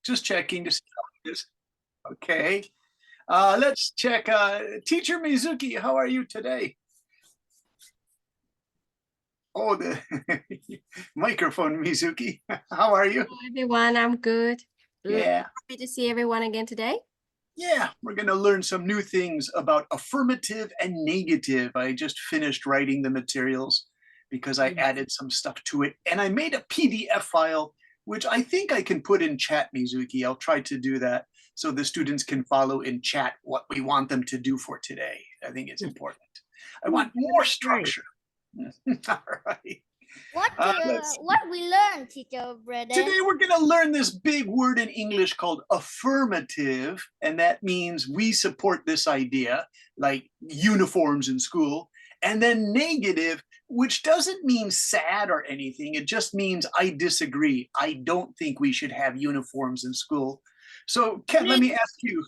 Just checking to see how it is. Okay. Let's check. Teacher Mizuki, how are you today? Oh, the microphone, Mizuki. How are you? Hello, everyone, I'm good. Yeah. Happy to see everyone again today. Yeah, we're going to learn some new things about affirmative and negative. I just finished writing the materials because I added some stuff to it. And I made a PDF file, which I think I can put in chat, Mizuki. I'll try to do that so the students can follow in chat what we want them to do for today. I think it's important. I want more structure. All right. What we learned, Teacher Brandon? Today we're going to learn this big word in English called affirmative, and that means we support this idea, like uniforms in school. And then negative, which doesn't mean sad or anything. It just means I disagree. I don't think we should have uniforms in school. So Ken, let me ask you,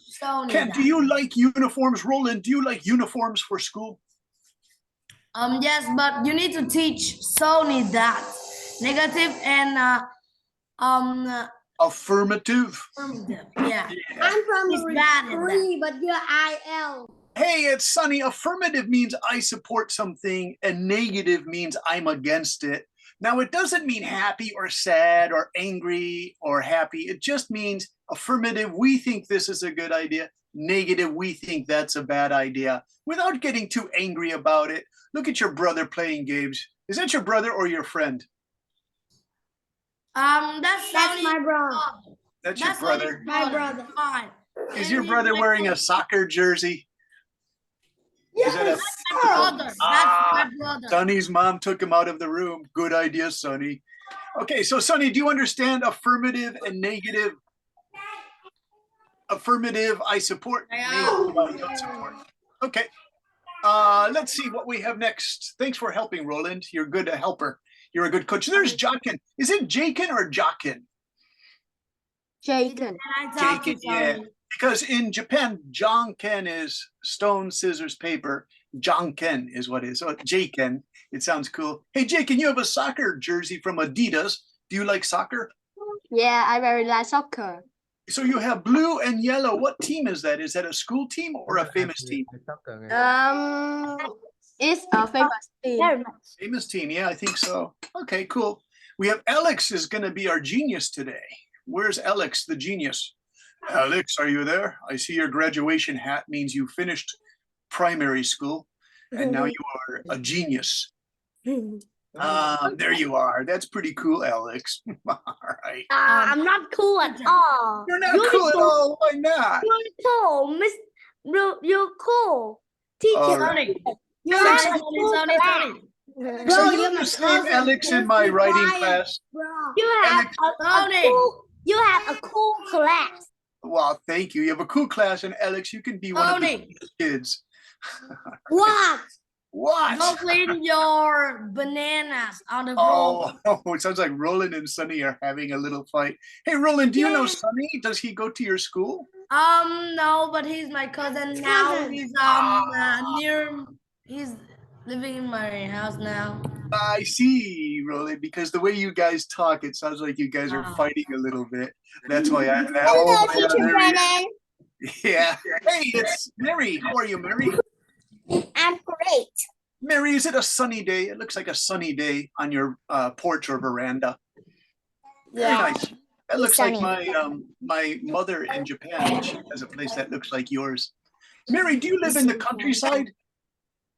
Ken, do you like uniforms? Roland, do you like uniforms for school? Yes, but you need to teach Sony that negative and affirmative. Yeah. I'm from 3, but you're IL. Hey, it's Sunny. Affirmative means I support something, and negative means I'm against it. Now, it doesn't mean happy or sad or angry or happy. It just means affirmative, we think this is a good idea. Negative, we think that's a bad idea. Without getting too angry about it, look at your brother playing games. Is that your brother or your friend? That's my brother. That's your brother. My brother. Is your brother wearing a soccer jersey? Yes. Is it my brother. That's my brother. Sonny's mom took him out of the room. Good idea, Sonny. Okay, so Sonny, do you understand affirmative and negative? Affirmative, I support. Negative, I don't support. Okay. Let's see what we have next. Thanks for helping, Roland. You're a good helper. You're a good coach. There's Jokin. Is it Jakin or Jokin? Jakin. Jakin, yeah. Because in Japan, Jonken is stone, scissors, paper. Jonken is what it is. So Jakin, it sounds cool. Hey, Jakin, you have a soccer jersey from Adidas. Do you like soccer? Yeah, I very like soccer. So you have blue and yellow. What team is that? Is that a school team or a famous team? It's a famous team. Famous team, yeah, I think so. Okay, cool. We have Alex is going to be our genius today. Where's Alex, the genius? Alex, are you there? I see your graduation hat means you finished primary school and now you are a genius. There you are. That's pretty cool, Alex. All right. I'm not cool at all. You're not cool at all. Why not? You're cool, Miss. You're cool. Teacher. Sony. You're Sony. So you understand Alex in my writing class? You have a cool class. Well, thank you. You have a cool class, and Alex, you can be one of the kids. What? What? Go clean your bananas on the floor. Oh, it sounds like Roland and Sunny are having a little fight. Hey, Roland, do you know Sunny? Does he go to your school? No, but he's my cousin now. He's he's living in my house now. I see, Roland, because the way you guys talk, it sounds like you guys are fighting a little bit. That's why I. Hello, Teacher Brennan. Yeah. Hey, it's Mary. How are you, Mary? I'm great. Mary, is it a sunny day? It looks like a sunny day on your porch or veranda. Very nice. That looks sunny. like my mother in Japan. She has a place that looks like yours. Mary, do you live in the countryside?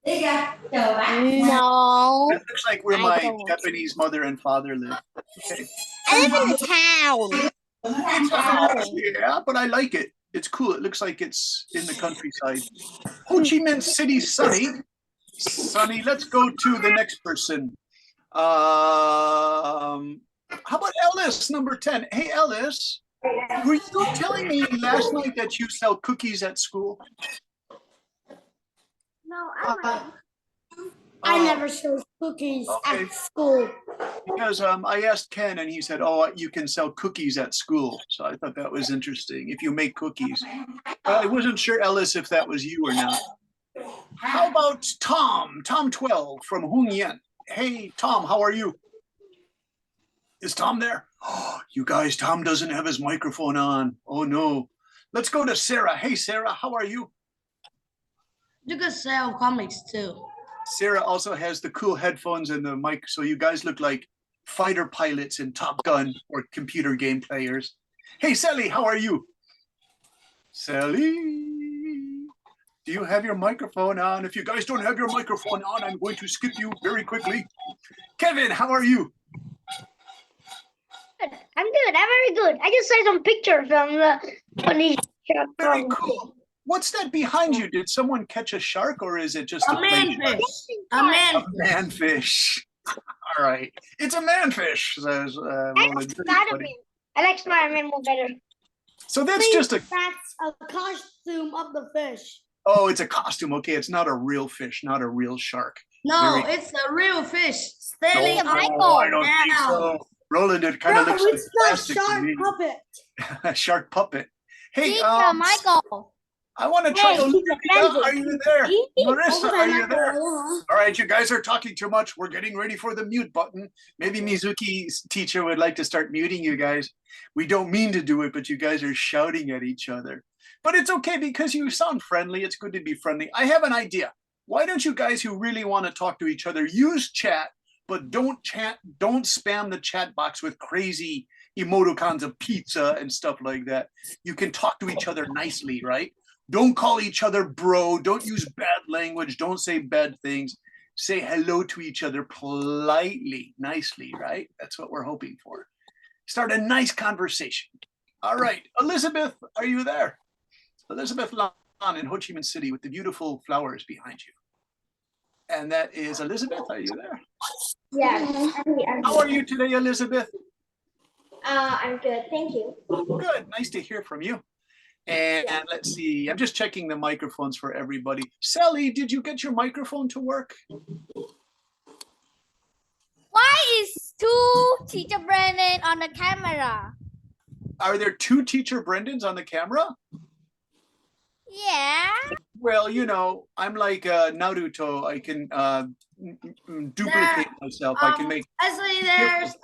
No. It looks like where my Japanese mother and father live. Okay. I live in the town. Yeah, but I like it. It's cool. It looks like it's in the countryside. Ho Chi Minh City, sunny. Sunny, let's go to the next person. How about Ellis, number 10? Hey, Ellis, were you telling me last night that you sell cookies at school? No, I never sell cookies at school. Because I asked Ken and he said, oh, you can sell cookies at school. So I thought that was interesting, if you make cookies. I wasn't sure, Ellis, if that was you or not. How about Tom 12 from Hung Yen? Hey, Tom, how are you? Is Tom there? Oh, you guys, Tom doesn't have his microphone on. Oh no. Let's go to Sarah. Hey, Sarah, how are you? You can sell comics too. Sarah also has the cool headphones and the mic, so you guys look like fighter pilots in Top Gun or computer game players. Hey, Sally, how are you? Sally, do you have your microphone on? If you guys don't have your microphone on, I'm going to skip you very quickly. Kevin, how are you? I'm good. I'm very good. I just saw some picture from the funny shop. Very cool. What's that behind you? Did someone catch a shark or is it just A a plate shark? manfish. A man. A manfish. All right. It's a manfish, says I Roland. like Very Spider-Man. funny. I like Spider-Man more better. So that's just a, That's a costume of the fish. oh, it's a costume. Okay, it's not a real fish, not a real shark. No, Very- it's a real fish standing No, up. I don't think so. Roland, it kind of looks like plastic to me. puppet. Shark puppet. Hey, Teacher Michael. I want to try Hey, Olivia. Teacher Are you there? Marissa, are you there? Oh, All right, you guys are talking too much. We're getting ready for the mute button. Maybe Mizuki's teacher would like to start muting you guys. We don't mean to do it, but you guys are shouting at each other. But it's okay because you sound friendly. It's good to be friendly. I have an idea. Why don't you guys who really want to talk to each other use chat, but don't spam the chat box with crazy emoticons of pizza and stuff like that. You can talk to each other nicely, right? Don't call each other bro. Don't use bad language. Don't say bad things. Say hello to each other politely, nicely, right? That's what we're hoping for. Start a nice conversation. All right, Elizabeth, are you there? Elizabeth Lan in Ho Chi Minh City with the beautiful flowers behind you. And that is Elizabeth, are you there? Yeah. How are you today, Elizabeth? I'm good. Thank you. Good, nice to hear from you. And let's see, I'm just checking the microphones for everybody. Sally, did you get your microphone to work? Why is two teacher Brandon on the camera? Are there two teacher Brendans on the camera? Yeah. Well, you know, I'm like Naruto. I can duplicate myself. I can make. Actually, there's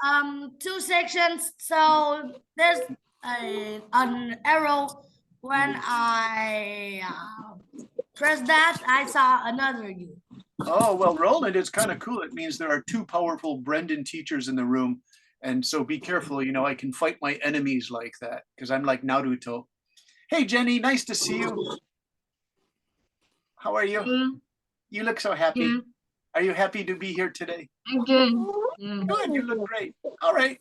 two sections. So there's an arrow. When I press that, I saw another you. Oh, well, Roland, it's kind of cool. It means there are two powerful Brendan teachers in the room. And so be careful, you know, I can fight my enemies like that because I'm like Naruto. Hey, Jenny, nice to see you. How are you? You look so happy. Are you happy to be here today? I'm good. Good, you look great. All right.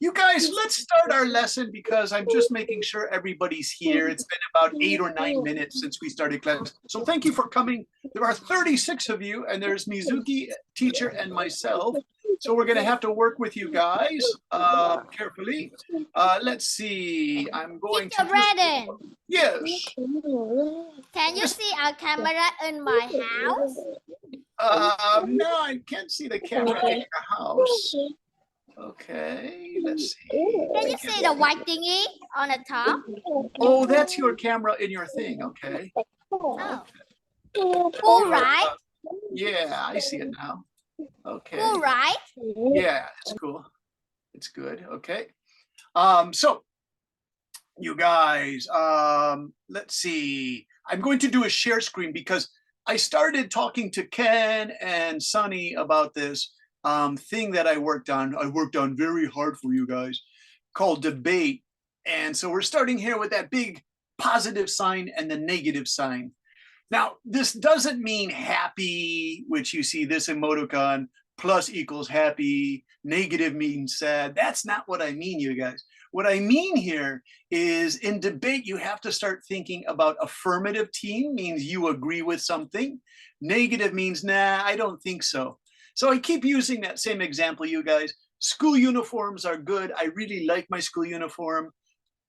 You guys, let's start our lesson because I'm just making sure everybody's here. It's been about 8 or 9 minutes since we started class. So thank you for coming. There are 36 of you, and there's Mizuki, teacher, and myself. So we're going to have to work with you guys carefully. Let's see. I'm going Teacher to. Brandon, Yes. can you see our camera in my house? No, I can't see the camera in your house. Okay, let's see. Can you see the white thingy on the top? Oh, that's your camera in your thing. Okay. Oh. Cool, right? Yeah, I see it now. Okay. Cool, right? Yeah, it's cool. It's good. Okay. So you guys, let's see. I'm going to do a share screen because I started talking to Ken and Sunny about this thing that I worked on. I worked on very hard for you guys called debate. And so we're starting here with that big positive sign and the negative sign. Now, this doesn't mean happy, which you see this emoticon, plus equals happy, negative means sad. That's not what I mean, you guys. What I mean here is in debate, you have to start thinking about affirmative team means you agree with something. Negative means, nah, I don't think so. So I keep using that same example, you guys. School uniforms are good. I really like my school uniform.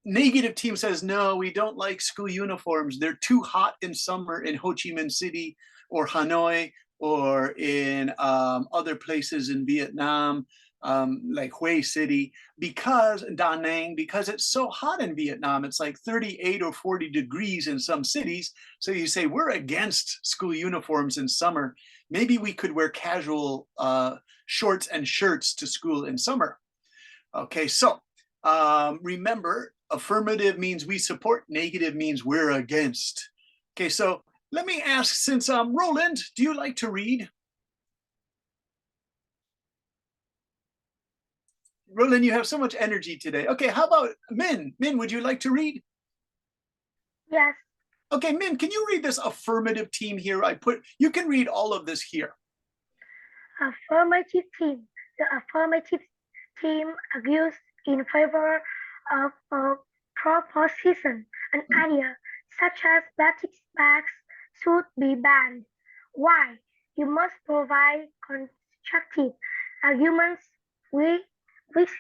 Negative team says, no, we don't like school uniforms. They're too hot in summer in Ho Chi Minh City or Hanoi or in other places in Vietnam, like Hue City, because Da Nang, because it's so hot in Vietnam. It's like 38 or 40 degrees in some cities. So you say, we're against school uniforms in summer. Maybe we could wear casual shorts and shirts to school in summer. Okay, so remember, affirmative means we support, negative means we're against. Okay, so let me ask, since Roland, do you like to read? Roland, you have so much energy today. Okay, how about Min? Min, would you like to read? Yes. Okay, Min, can you read this affirmative team here? You can read all of this here. Affirmative team. The affirmative team argues in favor of a proposition. An idea such as plastic bags should be banned. Why? You must provide constructive arguments which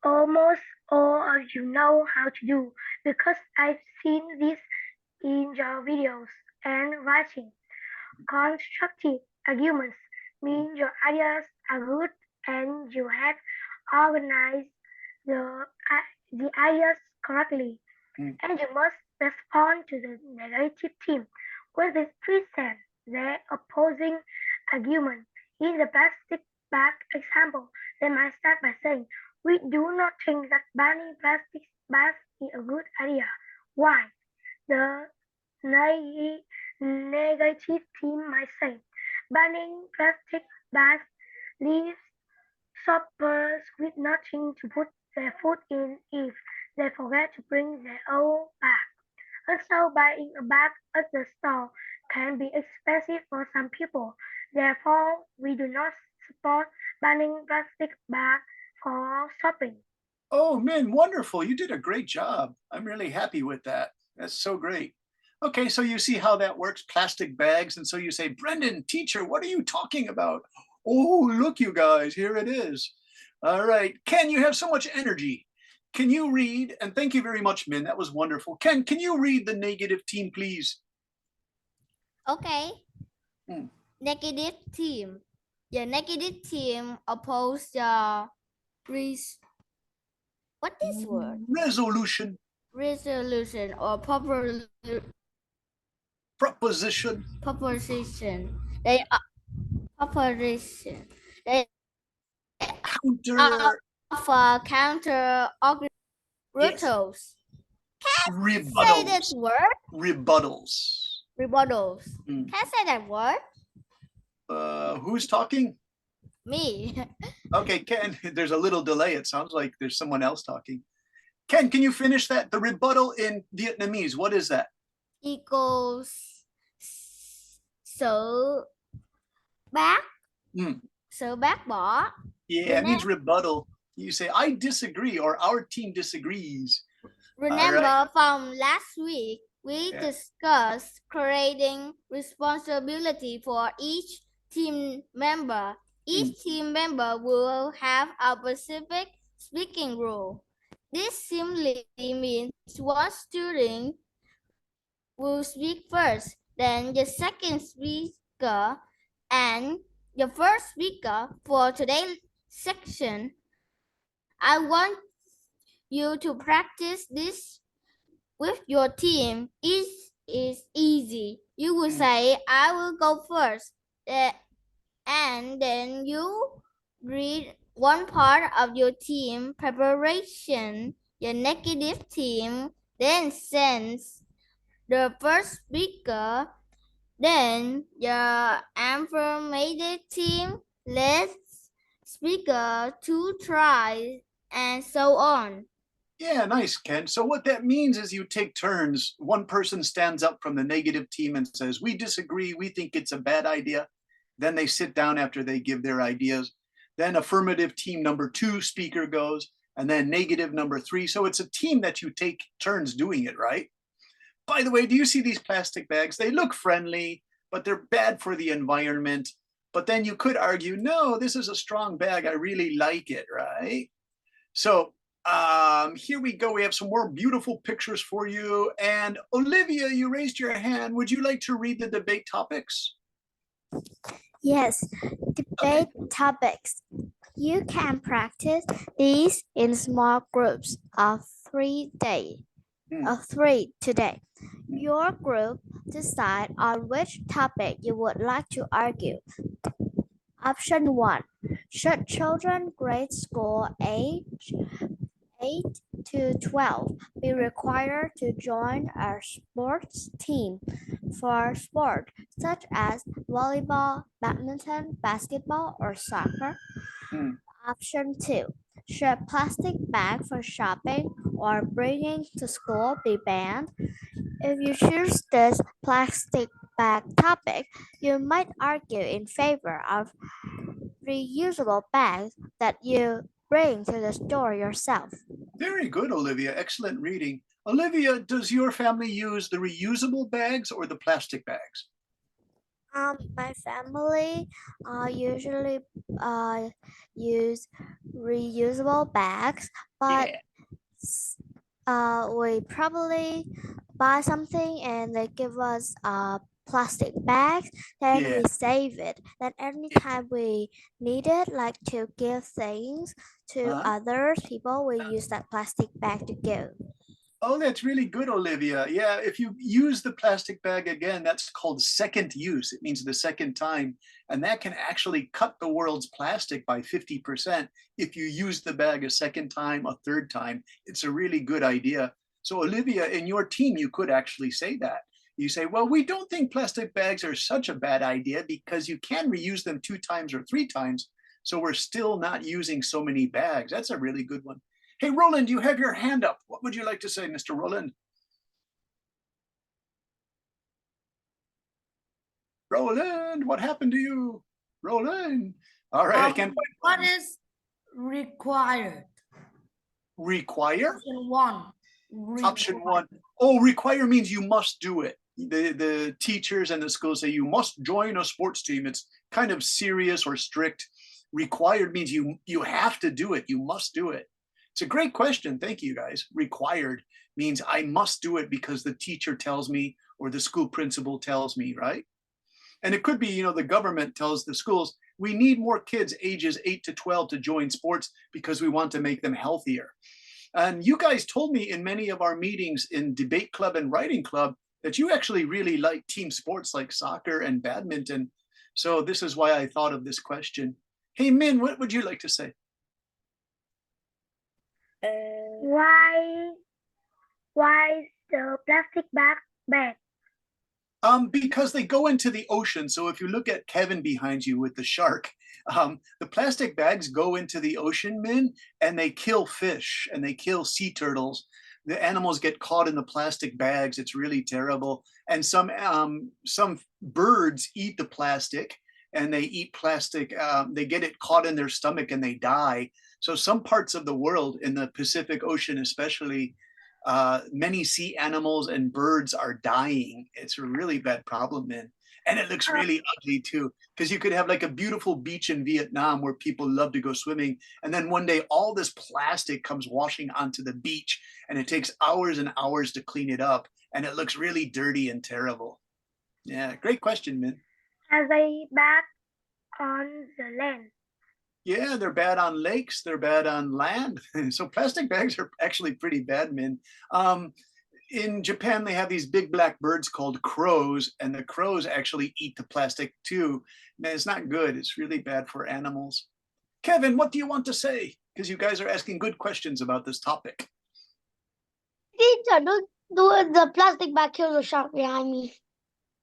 almost all of you know how to do, because I've seen this in your videos and writing. Constructive arguments mean your ideas are good and you have organized the ideas correctly. And you must respond to the negative team when they present their opposing argument. In the plastic bag example, they might start by saying, "We do not think that banning plastic bags is a good idea." Why? The negative team might say, "Banning plastic bags leaves shoppers with nothing to put their food in if they forget to bring their own bag. Also, buying a bag at the store can be expensive for some people. Therefore, we do not support banning plastic bags for shopping." Oh, Min, wonderful. You did a great job. I'm really happy with that. That's so great. Okay, so you see how that works, plastic bags. And so you say, Brendan, teacher, what are you talking about? Oh, look, you guys, here it is. All right, Ken, you have so much energy. Can you read? And thank you very much, Min. That was wonderful. Ken, can you read the negative team, please? Okay. Negative team. The negative team oppose the what is word? Resolution. Resolution or Proposition. proposition. They are proposition. They Counter. offer counter arguments. Rebuttals. Say this word. Rebuttals. Rebuttals. Can I say that word? Who's talking? Me. Okay, Ken, there's a little delay. It sounds like there's someone else talking. Ken, can you finish that? The rebuttal in Vietnamese, what is that? Equals sự bác. Sự bác bỏ. Yeah, it means rebuttal. You say, I disagree, or our team disagrees. Remember from last week, we discussed creating responsibility for each team member. Each team member will have a specific speaking rule. This simply means one student will speak first, then the second speaker, and the first speaker. For today's section, I want you to practice this with your team. It is easy. You will say, I will go first. And then you read one part of your team preparation. The negative team then sends the first speaker. Then the affirmative team lets speaker to try, and so on. Yeah, nice, Ken. So what that means is you take turns. One person stands up from the negative team and says, we disagree, we think it's a bad idea. Then they sit down after they give their ideas. Then affirmative team number 2 speaker goes, and then negative number 3. So it's a team that you take turns doing it, right? By the way, do you see these plastic bags? They look friendly, but they're bad for the environment. But then you could argue, no, this is a strong bag. I really like it, right? So here we go. We have some more beautiful pictures for you. And Olivia, you raised your hand. Would you like to read the debate topics? Yes, debate topics. You can practice these in small groups of 3 today. Your group decide on which topic you would like to argue. Option 1. Should children grade school age 8 to 12 be required to join a sports team for sport such as volleyball, badminton, basketball, or soccer? Hmm. Option 2. Should plastic bag for shopping or bringing to school be banned? If you choose this plastic bag topic, you might argue in favor of reusable bags that you bring to the store yourself. Very good, Olivia. Excellent reading. Olivia, does your family use the reusable bags or the plastic bags? My family usually use reusable bags, but we probably buy something and they give us plastic bags, then Yeah. we save it. Then anytime we need it, like to give things to others people, we use that plastic bag to give. Oh, that's really good, Olivia. Yeah, if you use the plastic bag again, that's called second use. It means the second time. And that can actually cut the world's plastic by 50% if you use the bag a second time, a third time. It's a really good idea. So Olivia, in your team, you could actually say that. You say, well, we don't think plastic bags are such a bad idea because you can reuse them 2 times or 3 times. So we're still not using so many bags. That's a really good one. Hey, Roland, you have your hand up. What would you like to say, Mr. Roland? Roland, what happened to you? Roland. All right, I can't find What is required? require. Option 1. Option 1. Oh, require means you must do it. The teachers and the schools say you must join a sports team. It's kind of serious or strict. Required means you have to do it. You must do it. It's a great question. Thank you, guys. Required means I must do it because the teacher tells me or the school principal tells me, right? And it could be, the government tells the schools, we need more kids ages 8 to 12 to join sports because we want to make them healthier. And you guys told me in many of our meetings in debate club and writing club that you actually really like team sports like soccer and badminton. So this is why I thought of this question. Hey, Min, what would you like to say? Why the plastic bag? Because they go into the ocean. So if you look at Kevin behind you with the shark, the plastic bags go into the ocean, Min, and they kill fish and they kill sea turtles. The animals get caught in the plastic bags. It's really terrible. And some birds eat the plastic and they eat plastic. They get it caught in their stomach and they die. So some parts of the world, in the Pacific Ocean especially, many sea animals and birds are dying. It's a really bad problem, man. And it looks really ugly too, because you could have like a beautiful beach in Vietnam where people love to go swimming. And then one day all this plastic comes washing onto the beach and it takes hours and hours to clean it up. And it looks really dirty and terrible. Yeah, great question, man. Are they bad on the land? Yeah, they're bad on lakes. They're bad on land. So plastic bags are actually pretty bad, man. In Japan, they have these big black birds called crows, and the crows actually eat the plastic too. Man, it's not good. It's really bad for animals. Kevin, what do you want to say? Because you guys are asking good questions about this topic. Teacher, do the plastic bag kill the shark behind me?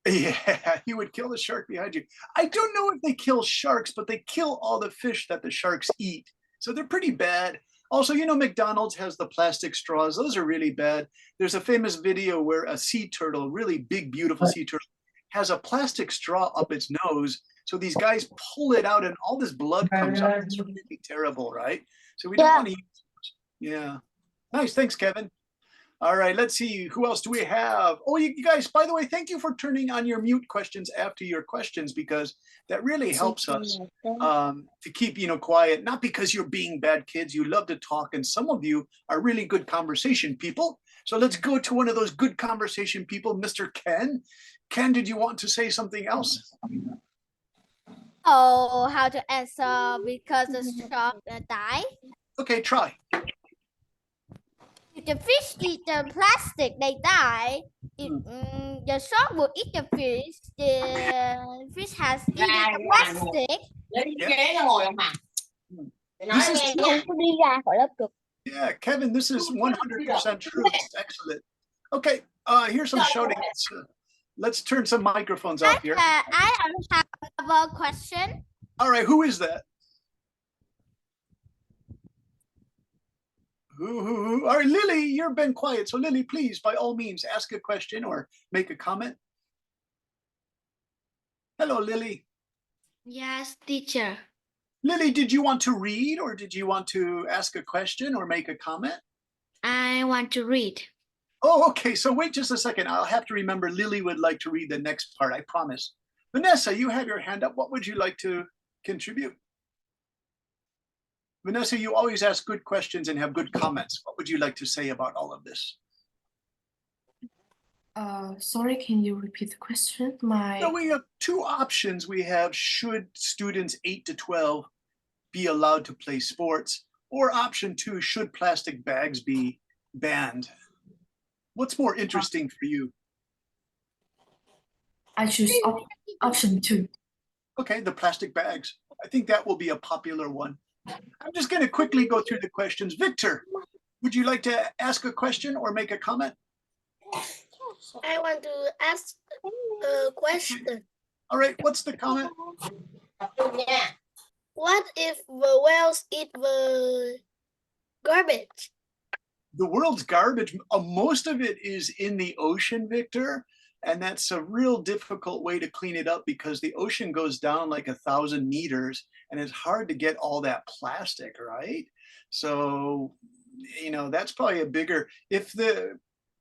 Yeah, you would kill the shark behind you. I don't know if they kill sharks, but they kill all the fish that the sharks eat. So they're pretty bad. Also, McDonald's has the plastic straws. Those are really bad. There's a famous video where a sea turtle, really big, beautiful sea turtle, has a plastic straw up its nose. So these guys pull it out and all this blood comes out. It's really terrible, right? So we don't want to use those. Yeah. Nice. Thanks, Kevin. All right, let's see. Who else do we have? Oh, you guys, by the way, thank you for turning on your mute questions after your questions, because that really helps us to keep, quiet. Not because you're being bad kids. You love to talk, and some of you are really good conversation people. So let's go to one of those good conversation people, Mr. Ken. Ken, did you want to say something else? Oh, how to answer because the shark die? Okay, try. If the fish eat the plastic, they die. If the shark will eat the fish has eaten the plastic, This is true. Không có đi ra khỏi lớp được. Yeah, Kevin, this is 100% true. It's excellent. Okay, here's some shouting. Let's turn some microphones off here. I have a question. All right, who is that? Who? All right, Lily, you've been quiet. So Lily, please, by all means, ask a question or make a comment. Hello, Lily. Yes, teacher. Lily, did you want to read or did you want to ask a question or make a comment? I want to read. Oh, okay. So wait just a second. I'll have to remember Lily would like to read the next part, I promise. Vanessa, you have your hand up. What would you like to contribute? Vanessa, you always ask good questions and have good comments. What would you like to say about all of this? Sorry, can you repeat the question? So we have two options. We have should students 8 to 12 be allowed to play sports? Or option 2, should plastic bags be banned? What's more interesting for you? I choose option 2. Okay, the plastic bags. I think that will be a popular one. I'm just going to quickly go through the questions. Victor, would you like to ask a question or make a comment? I want to ask a question. All right, what's the comment? What if the whales eat the garbage? The world's garbage, most of it is in the ocean, Victor. And that's a real difficult way to clean it up because the ocean goes down like 1,000 meters and it's hard to get all that plastic, right? So, that's probably a bigger, if the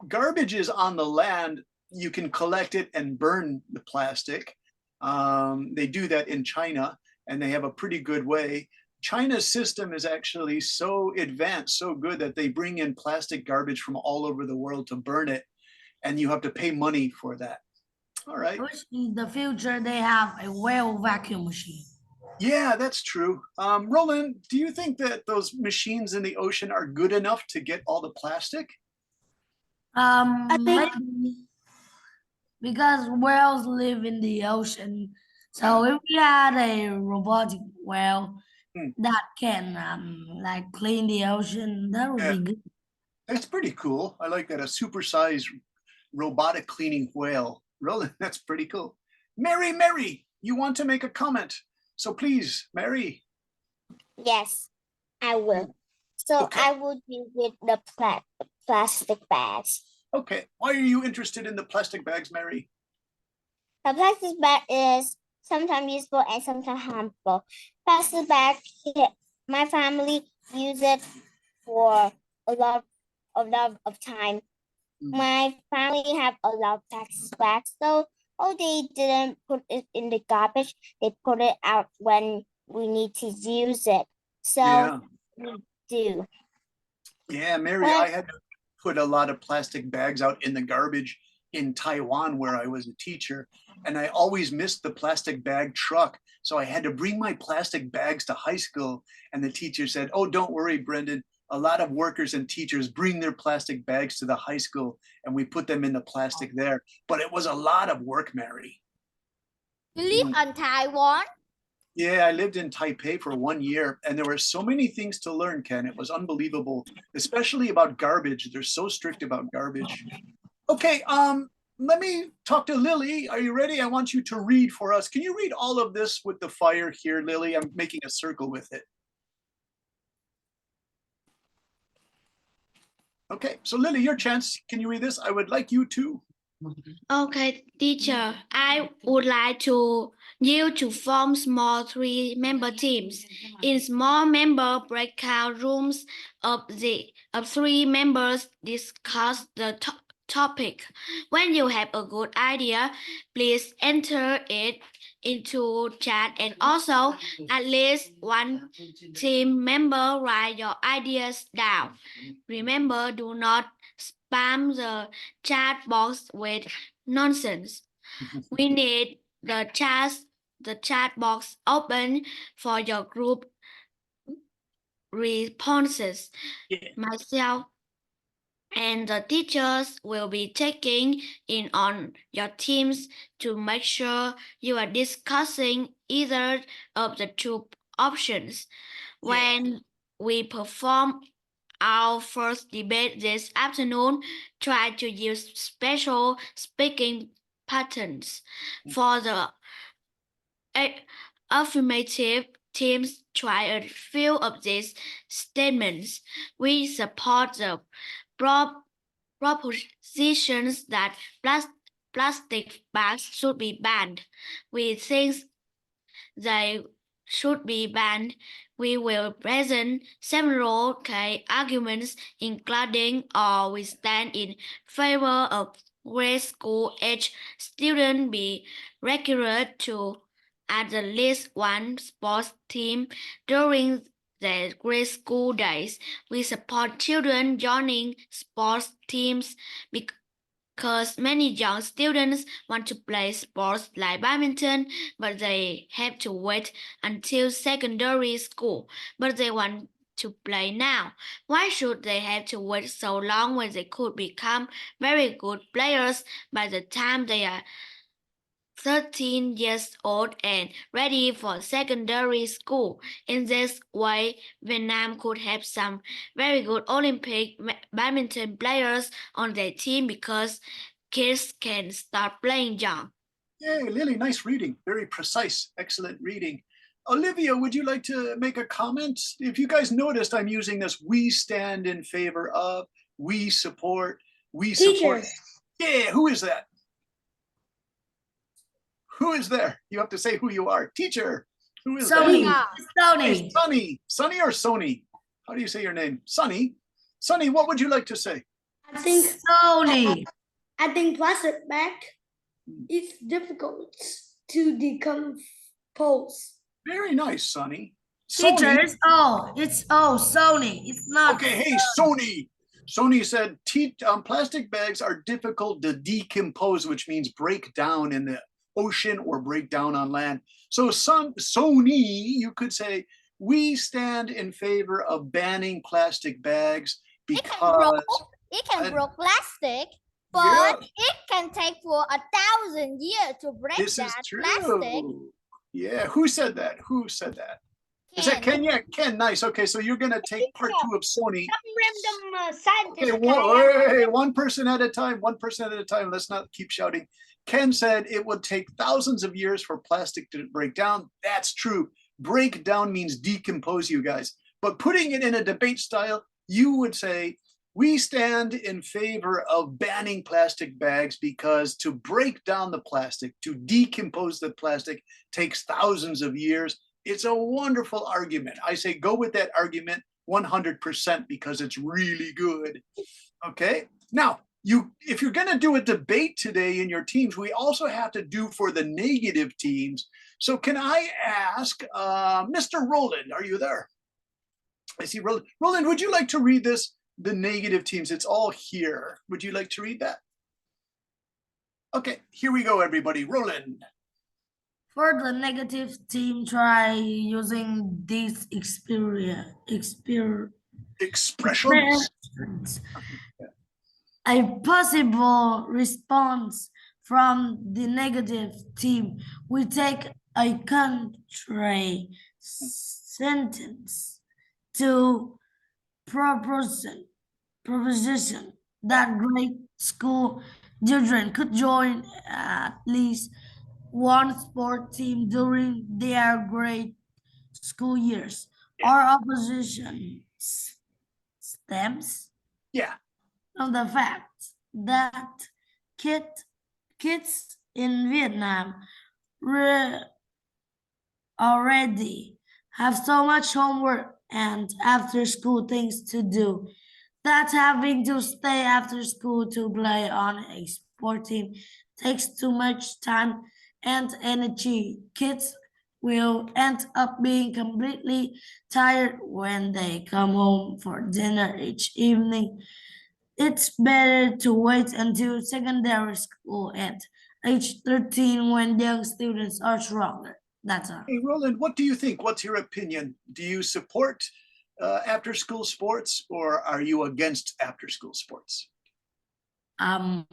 garbage is on the land, you can collect it and burn the plastic. They do that in China and they have a pretty good way. China's system is actually so advanced, so good that they bring in plastic garbage from all over the world to burn it. And you have to pay money for that. All right. In the future, they have a whale vacuum machine. Yeah, that's true. Roland, do you think that those machines in the ocean are good enough to get all the plastic? I think because whales live in the ocean. So if we had a robotic whale that can clean the ocean, that would be good. That's pretty cool. I like that, a supersized robotic cleaning whale. Roland, that's pretty cool. Mary, you want to make a comment? So please, Mary. Yes, I will. So Okay. I will deal with the plastic bags. Okay, why are you interested in the plastic bags, Mary? The plastic bag is sometimes useful and sometimes harmful. Plastic bag, my family use it for a lot of time. My family have a lot of plastic bags, so they didn't put it in the garbage. They put it out when we need to use it. So we do. Yeah, Mary, I had to put a lot of plastic bags out in the garbage in Taiwan where I was a teacher, and I always missed the plastic bag truck. So I had to bring my plastic bags to high school, and the teacher said, "Oh, don't worry, Brendan. A lot of workers and teachers bring their plastic bags to the high school and we put them in the plastic there." But it was a lot of work, Mary. You live in Taiwan? Yeah, I lived in Taipei for 1 year and there were so many things to learn, Ken. It was unbelievable, especially about garbage. They're so strict about garbage. Okay, let me talk to Lily. Are you ready? I want you to read for us. Can you read all of this with the fire here, Lily? I'm making a circle with it. Okay, so Lily, your chance. Can you read this? I would like you to. Okay, teacher. I would like you to form small 3-member teams. In small member breakout rooms of 3 members discuss the topic. When you have a good idea, please enter it into chat and also at least one team member write your ideas down. Remember, do not spam the chat box with nonsense. We need the chat box open for your group responses. Myself and the teachers will be checking in on your teams to make sure you are discussing either of the two options. When we perform our first debate this afternoon, try to use special speaking patterns for the affirmative teams. Try a few of these statements. We support the propositions that plastic bags should be banned. We think they should be banned. We will present several key arguments, including or we stand in favor of grade school age students be required to at least one sports team during their grade school days. We support children joining sports teams because many young students want to play sports like badminton, but they have to wait until secondary school. But they want to play now. Why should they have to wait so long when they could become very good players by the time they are 13 years old and ready for secondary school? In this way, Vietnam could have some very good Olympic badminton players on their team because kids can start playing young. Yay, Lily, nice reading. Very precise, excellent reading. Olivia, would you like to make a comment? If you guys noticed, I'm using this we stand in favor of, we support, we support. Teacher. Yeah, who is that? Who is there? You have to say who you are. Teacher, who is Sony. that? Sony. Hey, Sunny. Sunny or Sony? How do you say your name? Sunny. Sunny, what would you like to say? I think Sony. plastic bag is difficult to decompose. Very nice, Sunny. Teacher, Sony. it's Sony. It's not. Okay, hey, Sony. Sony said plastic bags are difficult to decompose, which means break down in the ocean or break down on land. So Sony, you could say, we stand in favor of banning plastic bags because It can break plastic, Yeah. but it can take for 1,000 years to break this is that true. plastic. Yeah, who said that? Who said that? Is that Ken? Yeah, Ken, nice. Okay, so you're gonna take part 2 of Sony. Random Okay, scientist. one person at a time, one person at a time. Let's not keep shouting. Ken said it would take thousands of years for plastic to break down. That's true. Break down means decompose, you guys. But putting it in a debate style, you would say, we stand in favor of banning plastic bags because to break down the plastic, to decompose the plastic takes thousands of years. It's a wonderful argument. I say go with that argument 100% because it's really good. Okay, now if you're going to do a debate today in your teams, we also have to do for the negative teams. So can I ask Mr. Roland, are you there? I see Roland. Roland, would you like to read this? The negative teams, it's all here. Would you like to read that? Okay, here we go, everybody. Roland. For the negative team, try using these Expressions. A possible response from the negative team, we take a contrary sentence to proposition that grade school children could join at least one sport team during their grade school years. Our opposition stems from the fact that kids in Vietnam already have so much homework and after school things to do that having to stay after school to play on a sport team takes too much time and energy. Kids will end up being completely tired when they come home for dinner each evening. It's better to wait until secondary school at age 13 when young students are stronger. That's all. Hey, Roland, what do you think? What's your opinion? Do you support after-school sports or are you against after-school sports? I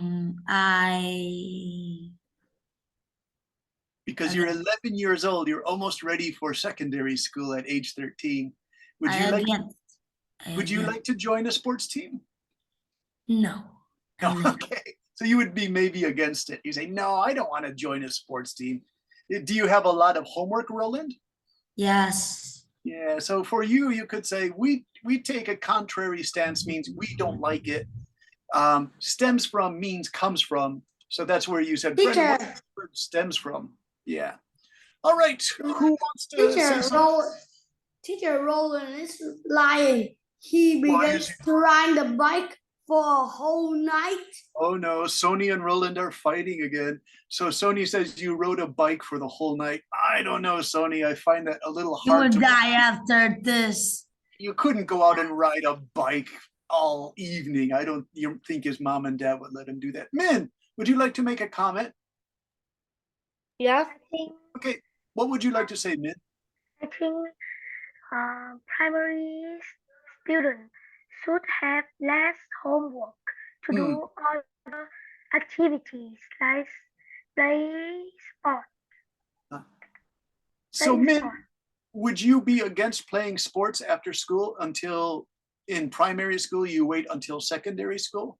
because you're 11 years old. You're almost ready for secondary school at age 13. Would you like? Would you like to join a sports team? No. No. Okay. So you would be maybe against it. You say, no, I don't want to join a sports team. Do you have a lot of homework, Roland? Yes. Yeah. So for you, you could say we take a contrary stance, means we don't like it. Stems from means comes from. So that's where you said, Freddie, what does the word stems from? Yeah. All right. Who wants to say something? Teacher Roland is lying. He Why began is he- to ride the bike for a whole night. Oh no, Sony and Roland are fighting again. So Sony says you rode a bike for the whole night. I don't know, Sony. I find that a little You hard will to. die after this. You couldn't go out and ride a bike all evening. I don't you think his mom and dad would let him do that. Min, would you like to make a comment? Yes. I think Okay, what would you like to say, Min? primary students should have less homework to do other activities like play sport. So Play Min, sport. would you be against playing sports after school until in primary school you wait until secondary school?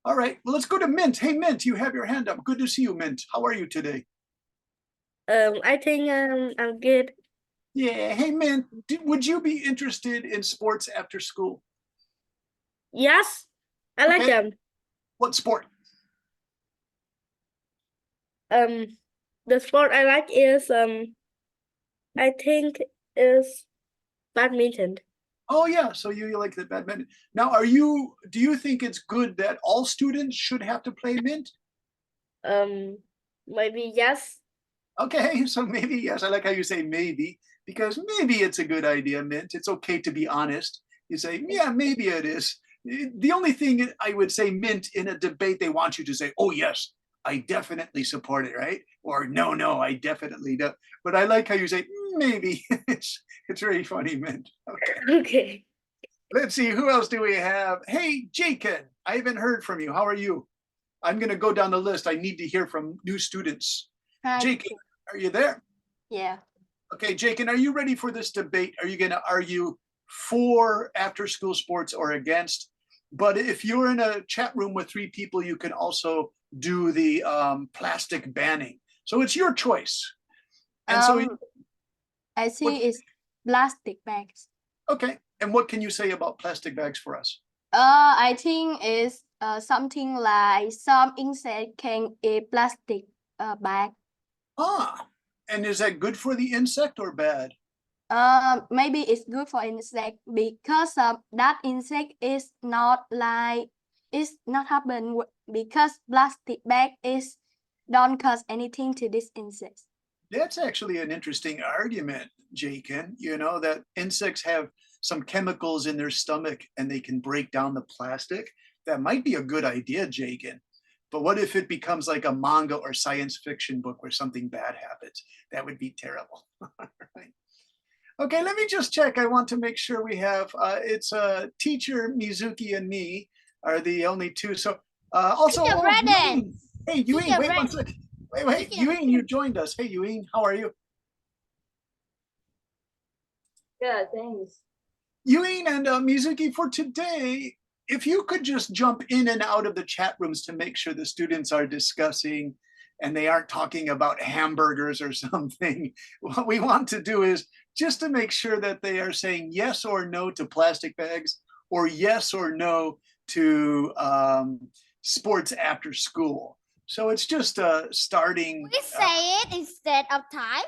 All right, well, let's go to Mint. Hey, Mint, you have your hand up. Good to see you, Mint. How are you today? I think I'm good. Yeah, hey, Mint, would you be interested in sports after school? Yes, I like Okay. them. What sport? The sport I like is I think is badminton. Oh, yeah, so you like the badminton. Now, do you think it's good that all students should have to play, Mint? Maybe yes. Okay, so maybe, yes, I like how you say maybe, because maybe it's a good idea, Mint. It's okay to be honest. You say, yeah, maybe it is. The only thing I would say, Mint, in a debate, they want you to say, oh, yes, I definitely support it, right? Or no, I definitely don't. But I like how you say, maybe. It's very funny, Mint. Okay. Okay. Let's see, who else do we have? Hey, Jacob, I haven't heard from you. How are you? I'm going to go down the list. I need to hear from new students. Hi. Jacob, are you there? Yeah. Okay, Jacob, are you ready for this debate? Are you going to argue for after-school sports or against? But if you're in a chat room with 3 people, you can also do the plastic banning. So it's your choice. And so, I think it's plastic bags. okay. And what can you say about plastic bags for us? I think it's something like some insect can eat plastic bag. Ah, and is that good for the insect or bad? Maybe it's good for insect because that insect is not like it's not happen because plastic bag is don't cause anything to this insect. That's actually an interesting argument, Jacob. You know, that insects have some chemicals in their stomach and they can break down the plastic. That might be a good idea, Jacob. But what if it becomes like a manga or science fiction book where something bad happens? That would be terrible. Right. Okay, let me just check. I want to make sure we have, it's teacher Mizuki and me are the only 2. So also, Teacher Brandon. Hey, Yuen, Teacher wait one Brandon. second. Wait, Yuen, you joined us. Hey, Yuen, how are you? Yeah, thanks. Yuen and Mizuki, for today, if you could just jump in and out of the chat rooms to make sure the students are discussing and they aren't talking about hamburgers or something. What we want to do is just to make sure that they are saying yes or no to plastic bags or yes or no to sports after school. So it's just starting. We say it instead of time.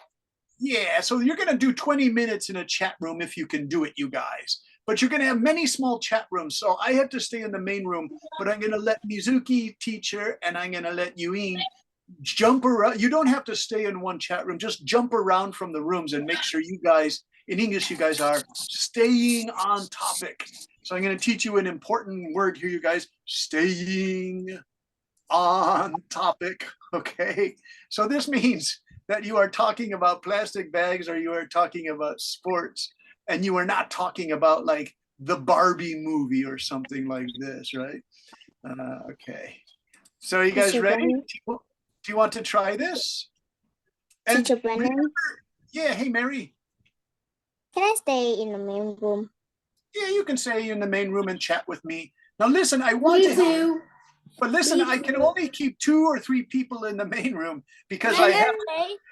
Yeah, so you're going to do 20 minutes in a chat room if you can do it, you guys. But you're going to have many small chat rooms. So I have to stay in the main room, but I'm going to let Mizuki, teacher, and I'm going to let Yuen jump around. You don't have to stay in one chat room. Just jump around from the rooms and make sure you guys, in English, you guys are staying on topic. So I'm going to teach you an important word here, you guys. Staying on topic, okay? So this means that you are talking about plastic bags or you are talking about sports and you are not talking about like the Barbie movie or something like this, right? Okay. So are you guys Teacher ready? Brennan. Do you want to try this? And Teacher Brennan, yeah, hey Mary. can I stay in the main room? Yeah, you can stay in the main room and chat with me. Now listen, I want Me to help, too. but listen, Me I can too. only keep 2 or 3 people in the main room because I have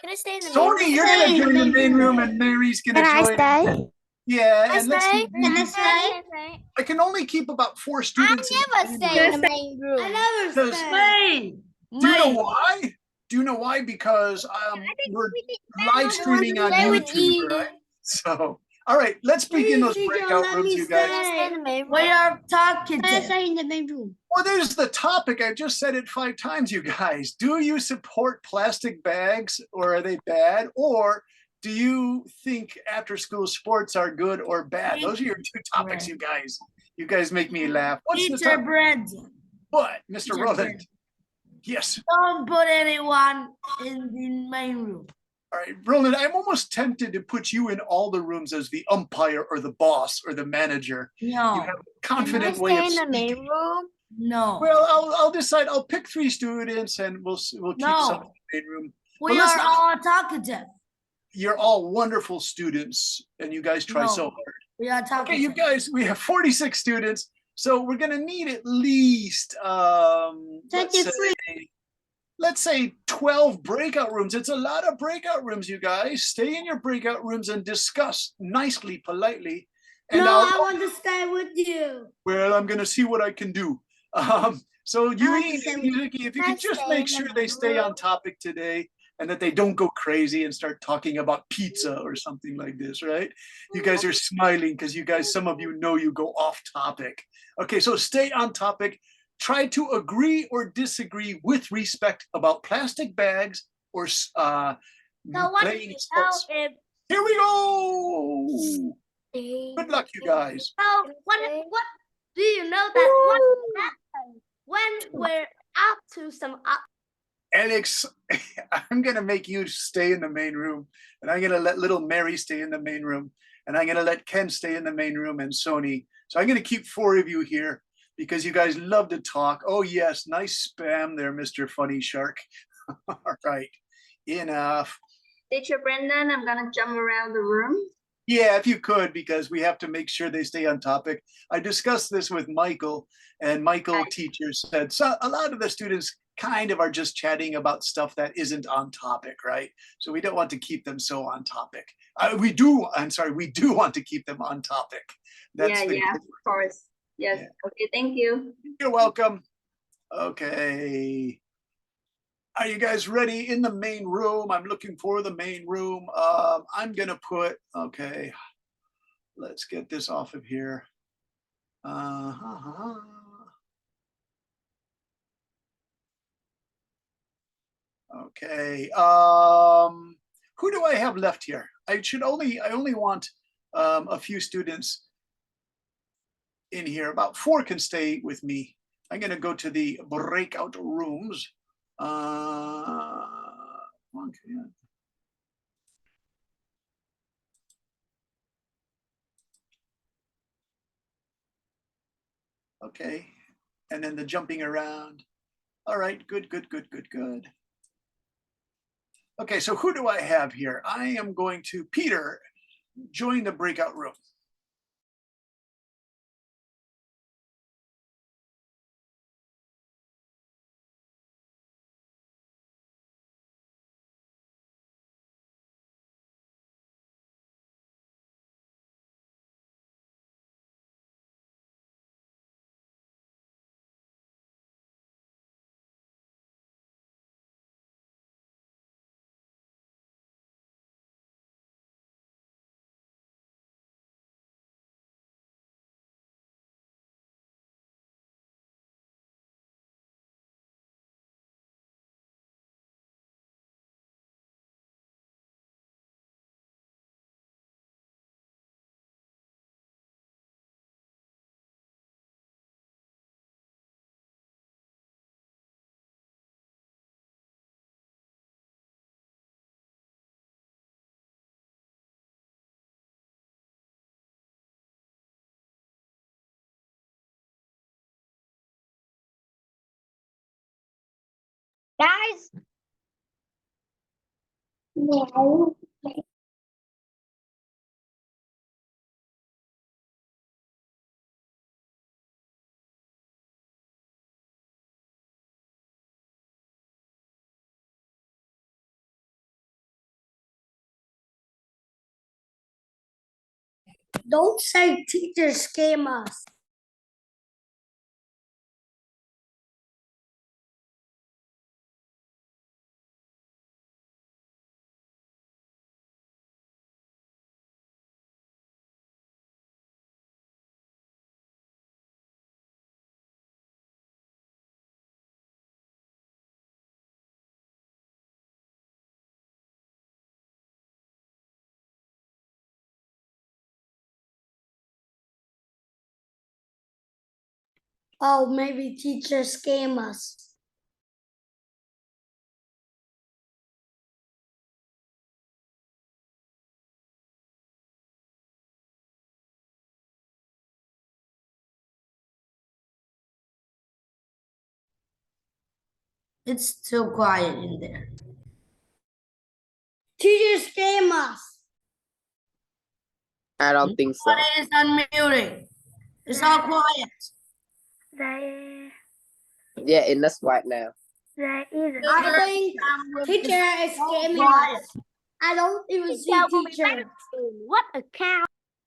Can I stay in the main Tony, room? you're gonna Stay in join the the main main room. room and Mary's gonna Can I join. stay? Yeah, Can I and let's see. stay? Can I stay? I can only keep about 4 students. Never in the stay main in room. the main room. I never Because- stay. May. Do you know May. why? Do you know why? Because we're live streaming on stay with YouTube, you. right? So, all right, let's begin those Please, teacher, breakout let rooms, me you guys. Can I stay in the main room? We are talking. Can I stay in the main room? Well, there's the topic. I just said it 5 times, you guys. Do you support plastic bags or are they bad? Or do you think after school sports are good or bad? Those are your 2 topics, you guys. You guys make me laugh. What's the Teacher topic? Brendan, What, Mr. Teacher Roland? Brendan, Yes. don't put anyone in the main room. All right, Roland, I'm almost tempted to put you in all the rooms as the umpire or the boss or the manager. You No, have a confident Can I way stay of in the speaking. main room? no. Well, I'll decide. I'll pick 3 students and we'll keep some in No. the main room. We Well, are listen, all talkative. You're all wonderful students and you guys try No. so hard. We are talkative. Okay, you guys, we have 46 students. So we're gonna need at least let's say 12 breakout rooms. It's a lot of breakout rooms, you guys. Stay in your breakout rooms and discuss nicely, politely. And No, I want to stay with you. well, I'm gonna see what I can do. So you want to and stay with- Yuzuki, if you could just make sure they stay on topic today and that they don't go crazy and start talking about pizza or something like this, right? You guys are smiling because you guys, some of you know you go off topic. Okay, so stay on topic. Try to agree or disagree with respect about plastic bags or playing sports. if Here we go. Good luck, you guys. what do you know that what happened when we're up to some Alex, I'm gonna make you stay in the main room, and I'm gonna let little Mary stay in the main room, and I'm gonna let Ken stay in the main room and Sony. So I'm gonna keep 4 of you here because you guys love to talk. Oh yes, nice spam there, Mr. Funny Shark. All right, enough. Teacher Brendan, I'm gonna jump around the room. Yeah, if you could, because we have to make sure they stay on topic. I discussed this with Michael, and Michael teacher said so a lot of the students kind of are just chatting about stuff that isn't on topic, right? So we don't want to keep them so on topic. We do want to keep them on topic. That's the Yeah, of course. Yes. Yeah. Okay, thank you. You're welcome. Okay. Are you guys ready in the main room? I'm looking for the main room. I'm gonna put, okay, let's get this off of here. Okay. Who do I have left here? I only want a few students in here. About 4 can stay with me. I'm gonna go to the breakout rooms. Okay. Okay, and then the jumping around. All right, good. Okay, so who do I have here? I am going to Peter, join the breakout room. Guys. Don't say teachers scam us. Oh, maybe teachers scam us. It's too quiet in there. Teachers scam us. I don't think so. Everybody is unmuting. It's all quiet. There, Yeah, and that's right now. there isn't. I think teacher is scamming us. I don't even see teacher. What a cow.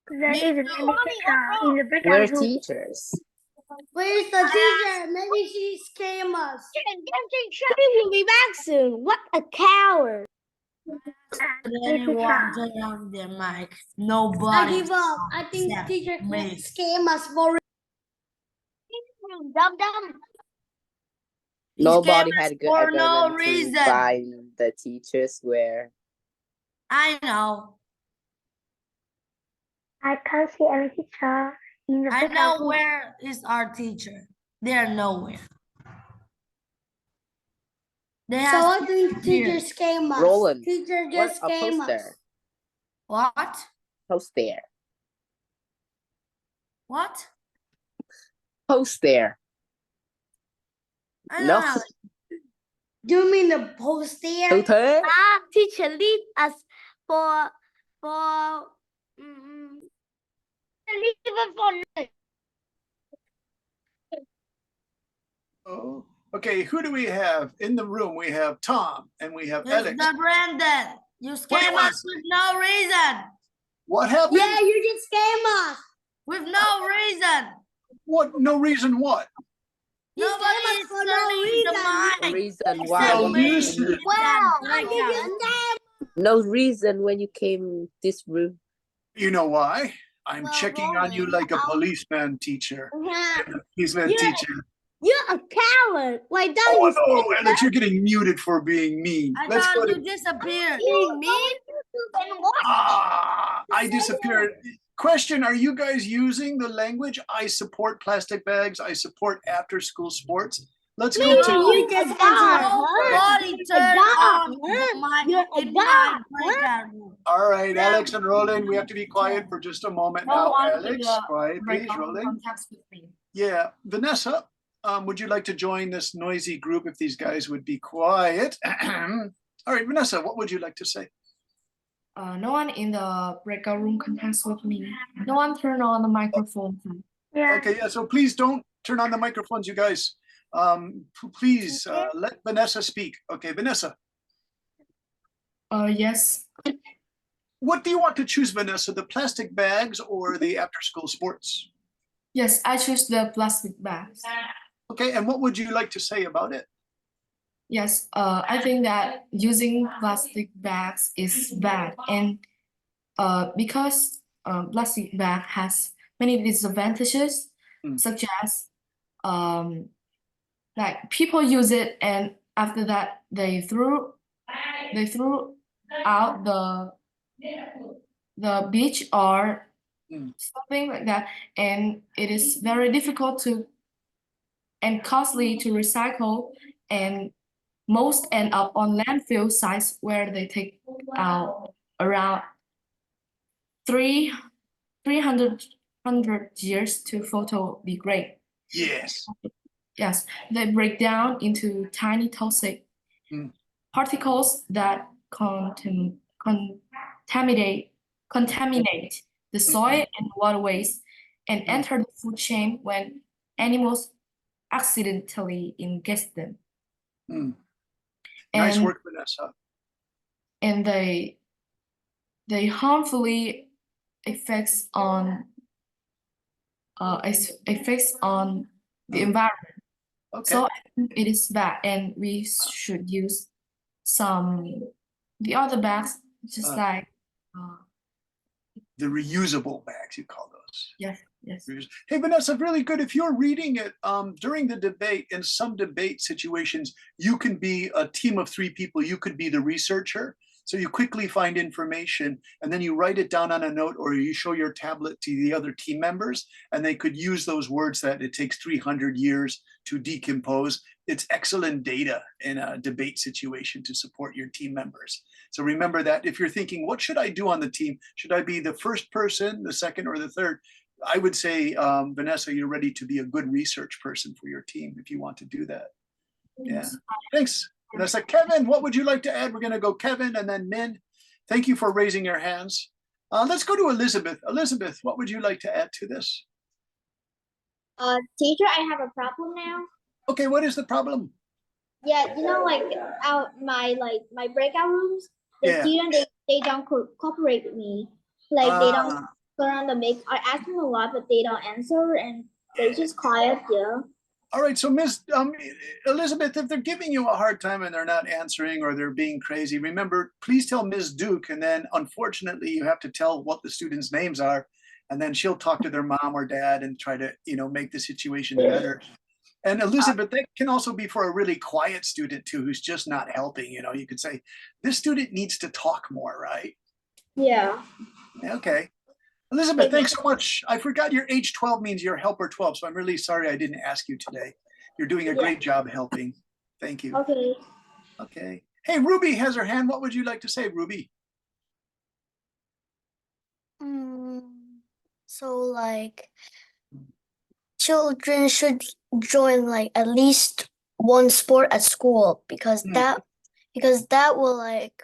There isn't any teacher in the We're breakout room. teachers. Where's the teacher? Maybe she scam us. She will be back soon. What a coward. Did Yes, anyone teacher. turn on their mic? I Nobody. give up. I think except teacher could me. scam us for dumb dumb. He Nobody scam us had good for no agreement reason. to find the teachers where. I know. I can't see any teacher in the I breakout know room. where is our teacher. They're nowhere. They So have I think here. teacher scam us. Roland, Teacher What just a scam us. poster. What? Post there. What? Post there. I don't No. know. Do you mean the poster? Tư thế. Teacher leave us for leave us for Oh, okay. Who do we have in the room? We have Tom and we have Alex. Mr. Brandon, you What do you scam wanna us with no reason. What happened? Yeah, you just scam us. With no reason. What? No reason what? You Nobody scam us is for no turning the reason. No mic. reason why Except No when me. you reason. came, Wow, That I think breakdown. you scam. no reason when you came this room. You know why? I'm Well, checking on you Roland, like a I'll- policeman teacher. Yeah. Policeman Yeah. teacher. You're a coward. Why don't Oh you no, speak Alex, you're getting muted for being mean. I Let's go thought to. you disappeared. being mean? Then what? I disappeared. Question: Are you guys using the language? I support plastic bags. I support after-school sports. Let's go No, to. you just answered her. Nobody You're a turned dog, on huh? the You're mic a in my dog, breakout room. All right, Alex and Roland, we have to be quiet for just a moment No now. one in Alex, the quiet, please. breakout Roland. contacts with me. Yeah, Vanessa, would you like to join this noisy group if these guys would be quiet? All right, Vanessa, what would you like to say? No one in the breakout room contacts with me. No one turned on the microphone. Yeah. Okay, yeah, so please don't turn on the microphones, you guys. Please let Vanessa speak. Okay, Vanessa, Yes. what do you want to choose, Vanessa, the plastic bags or the after-school sports? Yes, I choose the plastic bags. Okay, and what would you like to say about it? Yes, I think that using plastic bags is bad, and because plastic bag has many disadvantages, such as like people use it and after that they threw out the beach or something like that, and it is very difficult to and costly to recycle, and most end up on landfill sites where they take out around 300 years to photo degrade. Yes. Yes, they break down into tiny toxic Mm. particles that contaminate the soil and waterways and enter the food chain when animals accidentally ingest them. Mm. Nice And- work, Vanessa. And they harmfully effects on the environment. Okay. So I think it is bad, and we should use the other bags, just like the reusable bags, you call those. yes. Hey, Vanessa, really good. If you're reading it during the debate, in some debate situations, you can be a team of 3 people. You could be the researcher. So you quickly find information and then you write it down on a note, or you show your tablet to the other team members, and they could use those words that it takes 300 years to decompose. It's excellent data in a debate situation to support your team members. So remember that if you're thinking, what should I do on the team? Should I be the first person, the second, or the third? I would say, Vanessa, you're ready to be a good research person for your team if you want to do that. Yeah, thanks, Vanessa. Kevin, what would you like to add? We're going to go Kevin and then Min. Thank you for raising your hands. Let's go to Elizabeth. Elizabeth, what would you like to add to this? Teacher, I have a problem now. Okay, what is the problem? Yeah, you know, like my breakout rooms, the students they don't cooperate with me. Like they don't turn on the mic. I ask them a lot, but they don't answer, and they're just quiet. Yeah. All right, so Miss Elizabeth, if they're giving you a hard time and they're not answering or they're being crazy, remember, please tell Ms. Duke, and then unfortunately you have to tell what the students' names are, and then she'll talk to their mom or dad and try to, make the situation better. And Elizabeth, that can also be for a really quiet student too, who's just not helping. You could say, this student needs to talk more, right? Yeah. Okay. Elizabeth, thanks so much. I forgot your age 12 means you're helper 12, so I'm really sorry I didn't ask you today. You're doing a great job helping. Thank you. Okay. Okay. Hey, Ruby has her hand. What would you like to say, Ruby? So like children should join like at least one sport at school because that will like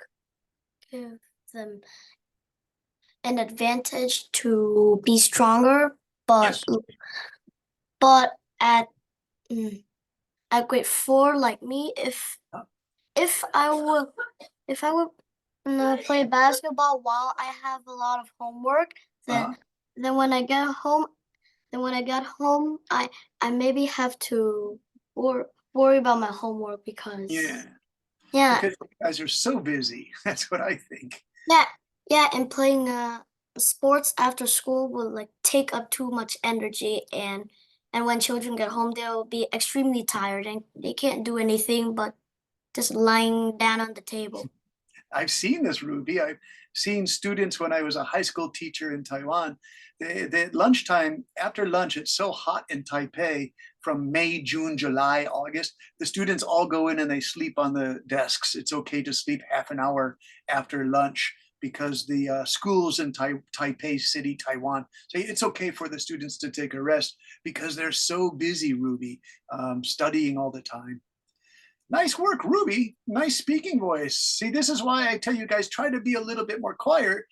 give them an advantage to be stronger, but at grade 4, like me, if I would play basketball while I have a lot of homework, then when I get home, I maybe have to worry about my homework because Because you guys are so busy. That's what I think. And playing sports after school will like take up too much energy, and when children get home, they'll be extremely tired and they can't do anything but just lying down on the table. I've seen this, Ruby. I've seen students when I was a high school teacher in Taiwan. They lunchtime, after lunch, it's so hot in Taipei from May, June, July, August. The students all go in and they sleep on the desks. It's okay to sleep half an hour after lunch because the schools in Taipei City, Taiwan, say it's okay for the students to take a rest because they're so busy, Ruby, studying all the time. Nice work, Ruby. Nice speaking voice. See, this is why I tell you guys, try to be a little bit more quiet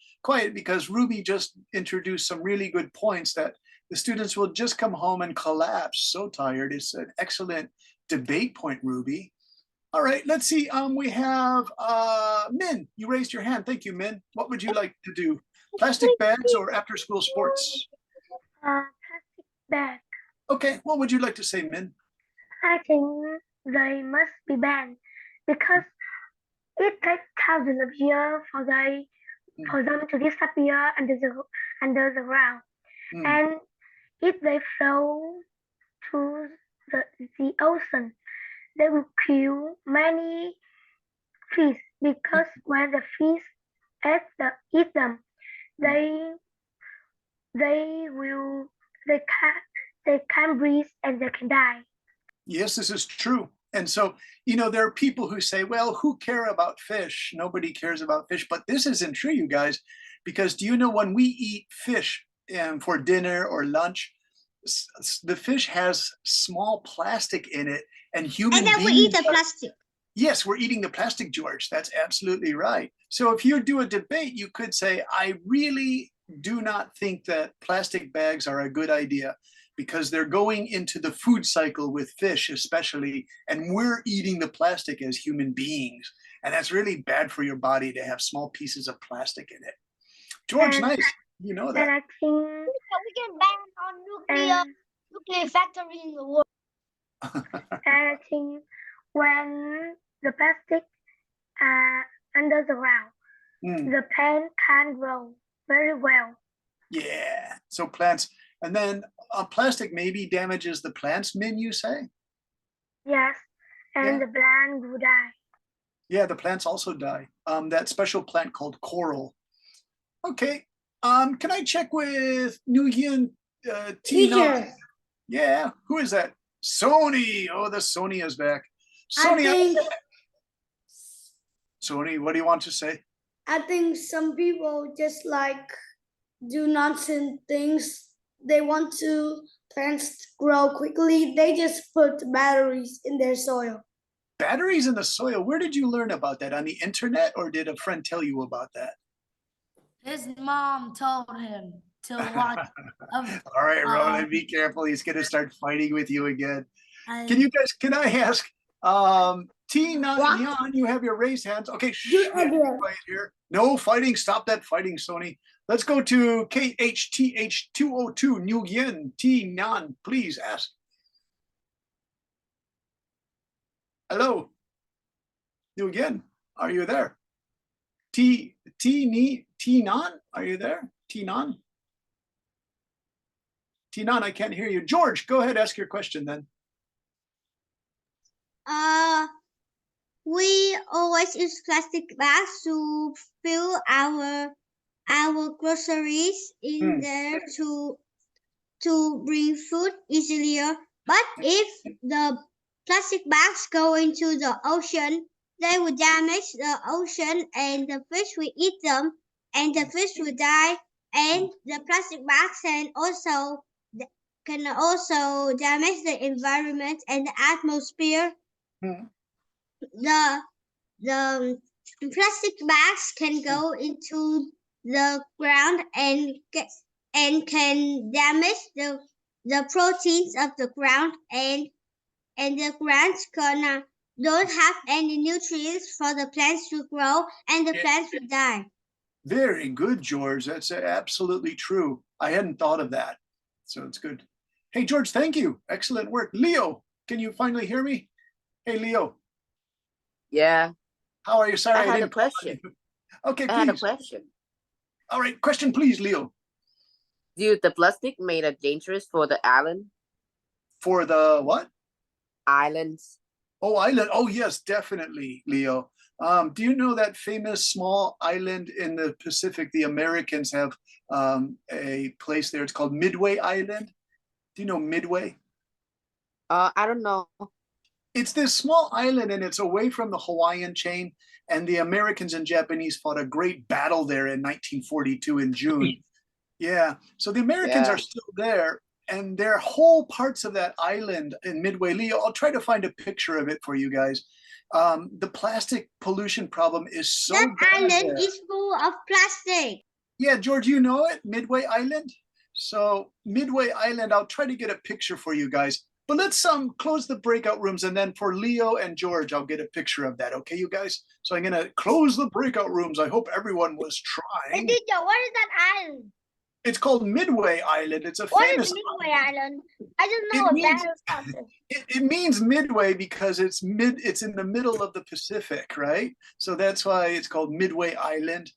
because Ruby just introduced some really good points that the students will just come home and collapse. So tired. It's an excellent debate point, Ruby. All right, let's see. We have Min. You raised your hand. Thank you, Min. What would you like to do? Plastic bags or after school sports? Plastic bag. Okay, what would you like to say, Min? I think they must be banned because it takes thousands of years for them to disappear under the ground. And if they flow to the ocean, they will kill many fish because when the fish eat them, they can't breathe and they can die. Yes, this is true. And so, there are people who say, well, who care about fish? Nobody cares about fish. But this isn't true, you guys, because do you know when we eat fish for dinner or lunch, the fish has small plastic in it, and human beings. And then we eat the plastic. Yes, we're eating the plastic, George. That's absolutely right. So if you do a debate, you could say, I really do not think that plastic bags are a good idea because they're going into the food cycle with fish, especially, and we're eating the plastic as human beings. And that's really bad for your body to have small pieces of plastic in it. George, And- nice. You know And that. I think We can ban on nuclear factory in the world. and I think when the plastic under the ground, Mm, the plant can grow very well. yeah. So plants, and then plastic maybe damages the plants, Min, you say? Yes, and Yeah. the plant will die. Yeah, the plants also die. That special plant called coral. Okay. Can I check with Nguyen Teacher, Yeah, who is that? Sony. Oh, the Sony is back. I Sony, think Sony, what do you want to say? I think some people just like do nonsense things. They want to plants to grow quickly. They just put batteries in their soil. Batteries in the soil. Where did you learn about that? On the internet, or did a friend tell you about that? His mom told him to watch. All right, Roland, be careful. He's gonna start fighting with you again. I- Can I ask, Tina, Neon, you have your raised hands. Okay, You quiet idiot. here. No fighting, stop that fighting, Sony. Let's go to KHTH202, New Yen, T Nan, please ask. Hello. New Yen, are you there? T Nan, are you there? T Nan? T Nan, I can't hear you. George, go ahead, ask your question then. We always use plastic bags to fill our groceries in there to bring food easier. But if the plastic bags go into the ocean, they will damage the ocean and the fish will eat them and the fish will die, and the plastic bags can also damage the environment and the atmosphere. The plastic bags can go into the ground and can damage the proteins of the ground, and the ground's gonna don't have any nutrients for the plants to grow, and the plants will die. Very good, George. That's absolutely true. I hadn't thought of that. So it's good. Hey, George, thank you. Excellent work. Leo, can you finally hear me? Hey, Leo, Yeah, how are you? Sorry, I had a didn't call on question. you. Okay, I had a please. question. All right, question, please, Leo. Do the plastic made it dangerous for the island? For the what? Islands? Oh, island. Oh, yes, definitely, Leo. Do you know that famous small island in the Pacific? The Americans have a place there. It's called Midway Island. Do you know Midway? I don't know. It's this small island and it's away from the Hawaiian chain. And the Americans and Japanese fought a great battle there in 1942 in June. Yeah. So the Americans Yeah. are still there, and there are whole parts of that island in Midway. Leo, I'll try to find a picture of it for you guys. The plastic pollution problem is so That bad island there. is full of plastic. Yeah, George, you know it, Midway Island. So Midway Island, I'll try to get a picture for you guys. But let's close the breakout rooms, and then for Leo and George, I'll get a picture of that. Okay, you guys? So I'm gonna close the breakout rooms. I hope everyone was trying. Teacher, what is that island? It's called Midway Island. It's a What famous is Midway Island? I just It know means- about it. it means midway because it's in the middle of the Pacific, right? So that's why it's called Midway Island.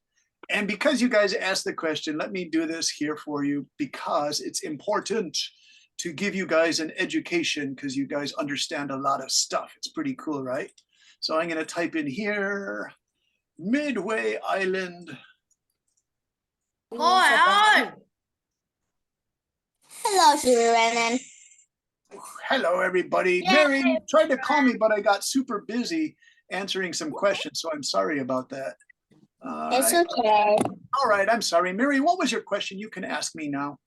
And because you guys asked the question, let me do this here for you because it's important to give you guys an education because you guys understand a lot of stuff. It's pretty cool, right? So I'm going to type in here, Midway Island. Oi. Hello, Susan. Hello, everybody. Mary tried to call me, but I got super busy answering some questions, so I'm sorry about that. It's right. okay. All right, I'm sorry. Mary, what was your question? You can ask me now.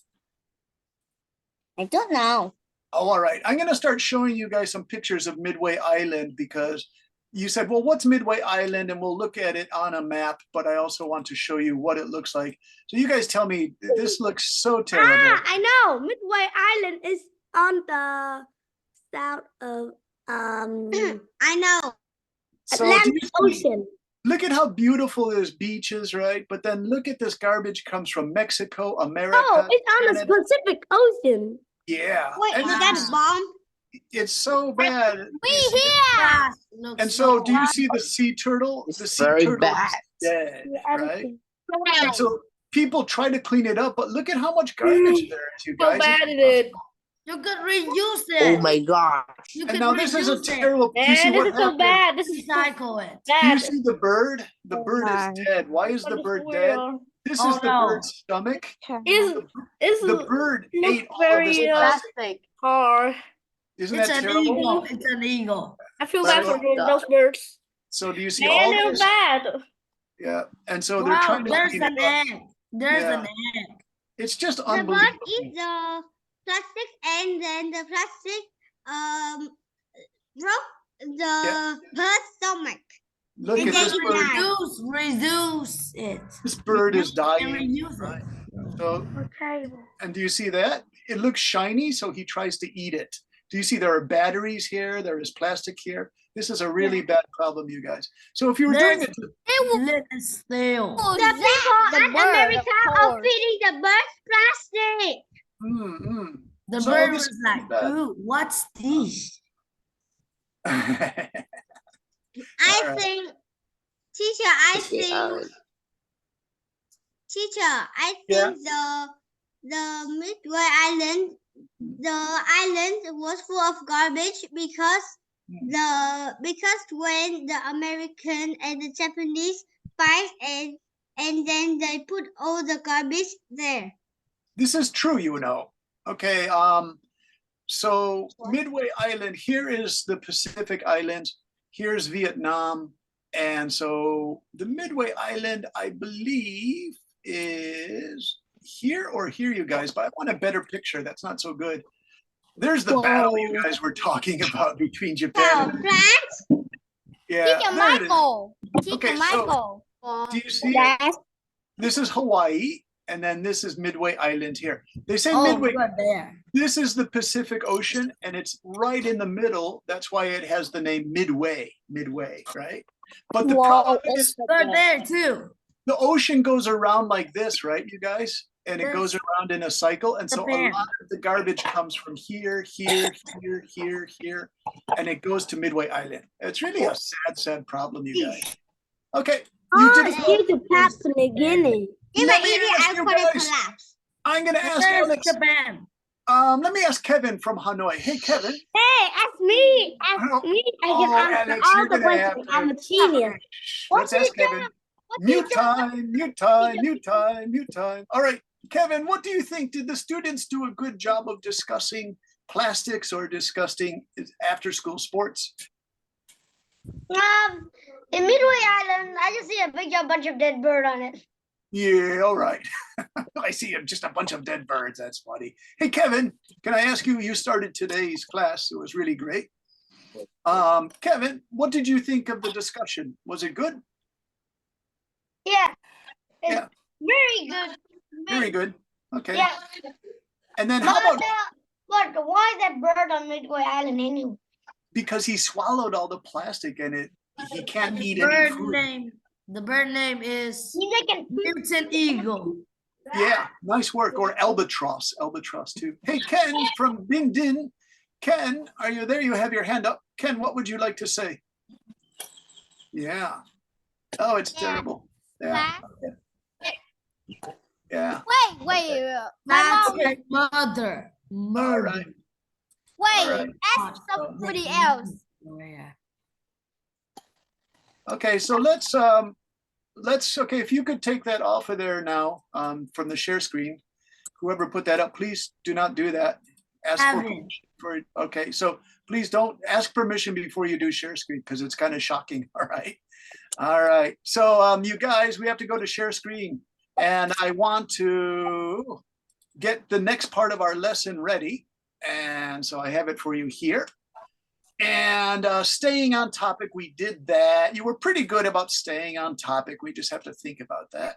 I don't know. Oh, all right. I'm going to start showing you guys some pictures of Midway Island because you said, well, what's Midway Island? And we'll look at it on a map, but I also want to show you what it looks like. So you guys tell me, this looks so terrible. I know. Midway Island is on the south of I know. So do Atlantic you see- Ocean. Look at how beautiful this beach is, right? But then look at this garbage comes from Mexico, America. Oh, it's on the Canada. Pacific Ocean. Yeah. Wait, And is it's- that a bomb? It's so bad. Gosh, looks And so do you bad. see the sea turtle? The sea very turtle bad. is dead, right? Everything. And so people try to clean it up, but look at how much garbage there is, you guys. it is. You could reuse Oh it. my gosh. You And could now this is a reuse it. terrible. Do you see what happened? This is Recycle it. Do you see the bird? The Oh bird my. is dead. Why is the bird dead? This Oh, is the no. bird's stomach. Is The bird look ate all of this very, plastic. Plastic. hard. Isn't It's that an terrible? eagle. It's an eagle. I feel bad bad for for those birds. So do you see all this? bad. Yeah. And so they're Wow, trying to there's clean an it up. egg. There's Yeah. an egg. It's just The bird unbelievable. eats the plastic and then the plastic broke the bird's stomach. Look And at then this it bird. died. Reduce it. This bird is And dying. reuse Right. it. So, Okay. and do you see that? It looks shiny, so he tries to eat it. Do you see there are batteries here? There is plastic here. This is a really bad problem, you guys. So if you were doing There's- it, Let it still. The people the in bird, America of are course. feeding the birds plastic. The So bird this was is like, bad. ooh, what's this? I Alright. think, teacher, I Okay, think, teacher, I Yeah. think the Midway Island, the island was full of garbage because when the American and the Japanese fight and then they put all the garbage there. This is true, you know. Okay, so Midway Island, here is the Pacific Islands, here's Vietnam. And so the Midway Island, I believe, is here or here, you guys, but I want a better picture. That's not so good. There's the battle you guys were talking about between Japan and France? yeah. Teacher there it is. Michael. Teacher Okay, so- Michael. Do you see it? This is Hawaii, and then this is Midway Island here. They say Oh, Midway. good there. This is the Pacific Ocean, and it's right in the middle. That's why it has the name Midway, right? But the problem is Good there too. the ocean goes around like this, right, you guys? And it Yes. goes around in a cycle. And so a Japan. lot of the garbage comes from here, here, and it goes to Midway Island. It's really a sad problem, you guys. Okay, you did It's due to Papua New Guinea. Yeah, Let but me it ask is you for the guys. collapse. I'm gonna ask There's Alex. Japan. Let me ask Kevin from Hanoi. Hey, Kevin. Hey, ask me. Ask me. I Oh, can answer Alex, all you're the gonna have questions. to- I'm a genius. Let's ask Kevin. Mute time. All right, Kevin, what do you think? Did the students do a good job of discussing plastics or discussing after school sports? In Midway Island, I just see a big bunch of dead bird on it. Yeah, all right. I see just a bunch of dead birds. That's funny. Hey, Kevin, can I ask you? You started today's class. It was really great. Kevin, what did you think of the discussion? Was it good? Yeah. It's Yeah. very good. Very good. Okay. Yeah. And then how about But why that bird on Midway Island anyway? because he swallowed all the plastic and he can't eat any Bird food. name. The bird name is He's like a Mutant Eagle. Yeah, nice work. Or albatross too. Hey, Ken from Din Din. Ken, are you there? You have your hand up. Ken, what would you like to say? Yeah. Oh, it's terrible. Yeah. Yeah. Wait. That's Mom, your mother. All Murder. right. wait. Alright. Ask somebody else. Yeah. Okay, so let's okay, if you could take that off of there now, from the share screen. Whoever put that up, please do not do that. Ask for Haven't. permission for okay, so please don't ask permission before you do share screen because it's kind of shocking. All right. All right. So you guys, we have to go to share screen. And I want to get the next part of our lesson ready. And so I have it for you here. And staying on topic, we did that. You were pretty good about staying on topic. We just have to think about that.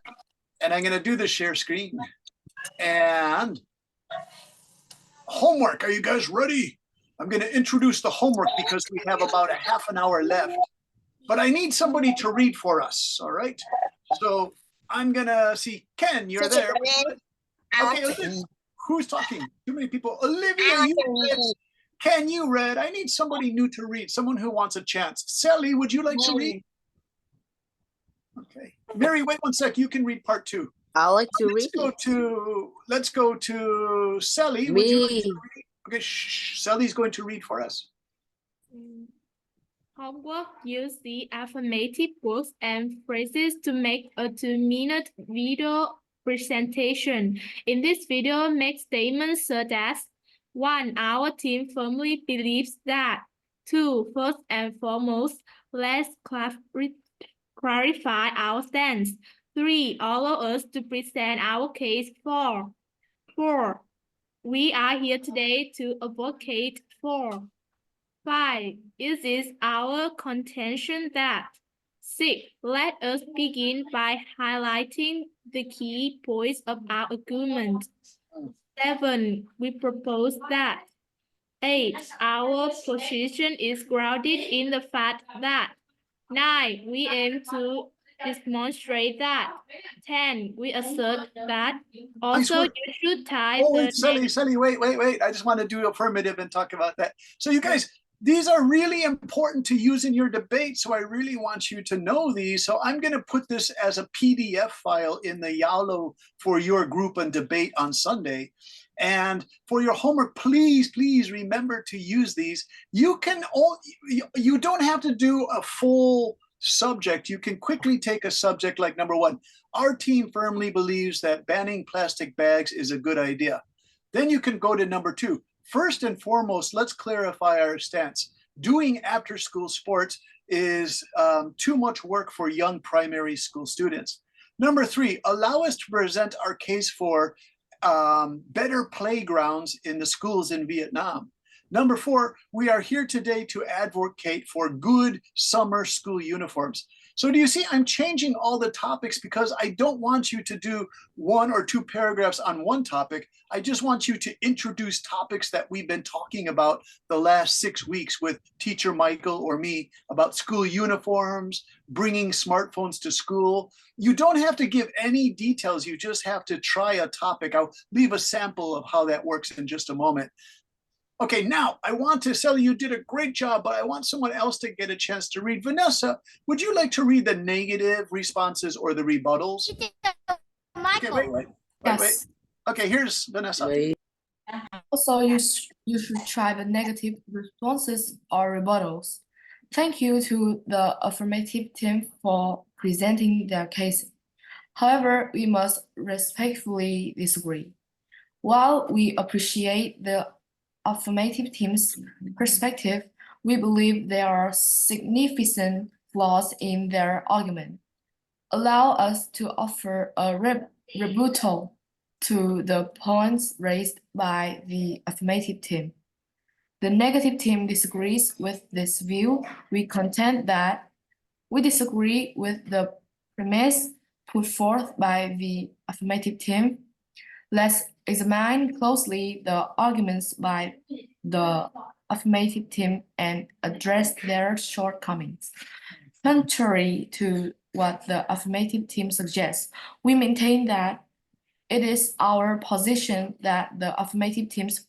And I'm going to do the share screen. And homework. Are you guys ready? I'm going to introduce the homework because we have about a half an hour left. But I need somebody to read for us. All right. So I'm going to see Ken, you're there. Okay, who's talking? Too many people. Olivia, you read. Ken, you read. I need somebody new to read, someone who wants a chance. Sally, would you like to read? Okay. Mary, wait one sec. You can read part 2. I like to read. Let's go to Sally. Would you like to Me. read? Okay, Sally's going to read for us. Homework: use the affirmative words and phrases to make a 2-minute video presentation. In this video, make statements such as 1. Our team firmly believes that. 2. First and foremost, let's clarify our stance. 3. Allow us to present our case. 4. We are here today to advocate for. 5. Is this our contention that? 6. Let us begin by highlighting the key points of our argument. 7. We propose that. 8. Our position is grounded in the fact that. 9. We aim to demonstrate that. 10. We assert that. Also, you should type wait, Sally, wait. I just want to do affirmative and talk about that. So you guys, these are really important to use in your debate. So I really want you to know these. So I'm going to put this as a PDF file in the Yalo for your group and debate on Sunday. And for your homework, please remember to use these. You don't have to do a full subject. You can quickly take a subject like number 1. Our team firmly believes that banning plastic bags is a good idea. Then you can go to number 2. First and foremost, let's clarify our stance. Doing after-school sports is too much work for young primary school students. Number 3, allow us to present our case for better playgrounds in the schools in Vietnam. Number 4, we are here today to advocate for good summer school uniforms. So do you see, I'm changing all the topics because I don't want you to do 1 or 2 paragraphs on one topic. I just want you to introduce topics that we've been talking about the last 6 weeks with Teacher Michael or me about school uniforms, bringing smartphones to school. You don't have to give any details. You just have to try a topic. I'll leave a sample of how that works in just a moment. Okay, now I want to, Sally, you did a great job, but I want someone else to get a chance to read. Vanessa, would you like to read the negative responses or the rebuttals? Michael. Okay, wait. Okay, here's Vanessa. Also, you should try the negative responses or rebuttals. Thank you to the affirmative team for presenting their case. However, we must respectfully disagree. While we appreciate the affirmative team's perspective, we believe there are significant flaws in their argument. Allow us to offer a rebuttal to the points raised by the affirmative team. The negative team disagrees with this view. We contend that we disagree with the premise put forth by the affirmative team. Let's examine closely the arguments by the affirmative team and address their shortcomings. Contrary to what the affirmative team suggests, we maintain that it is our position that the affirmative team's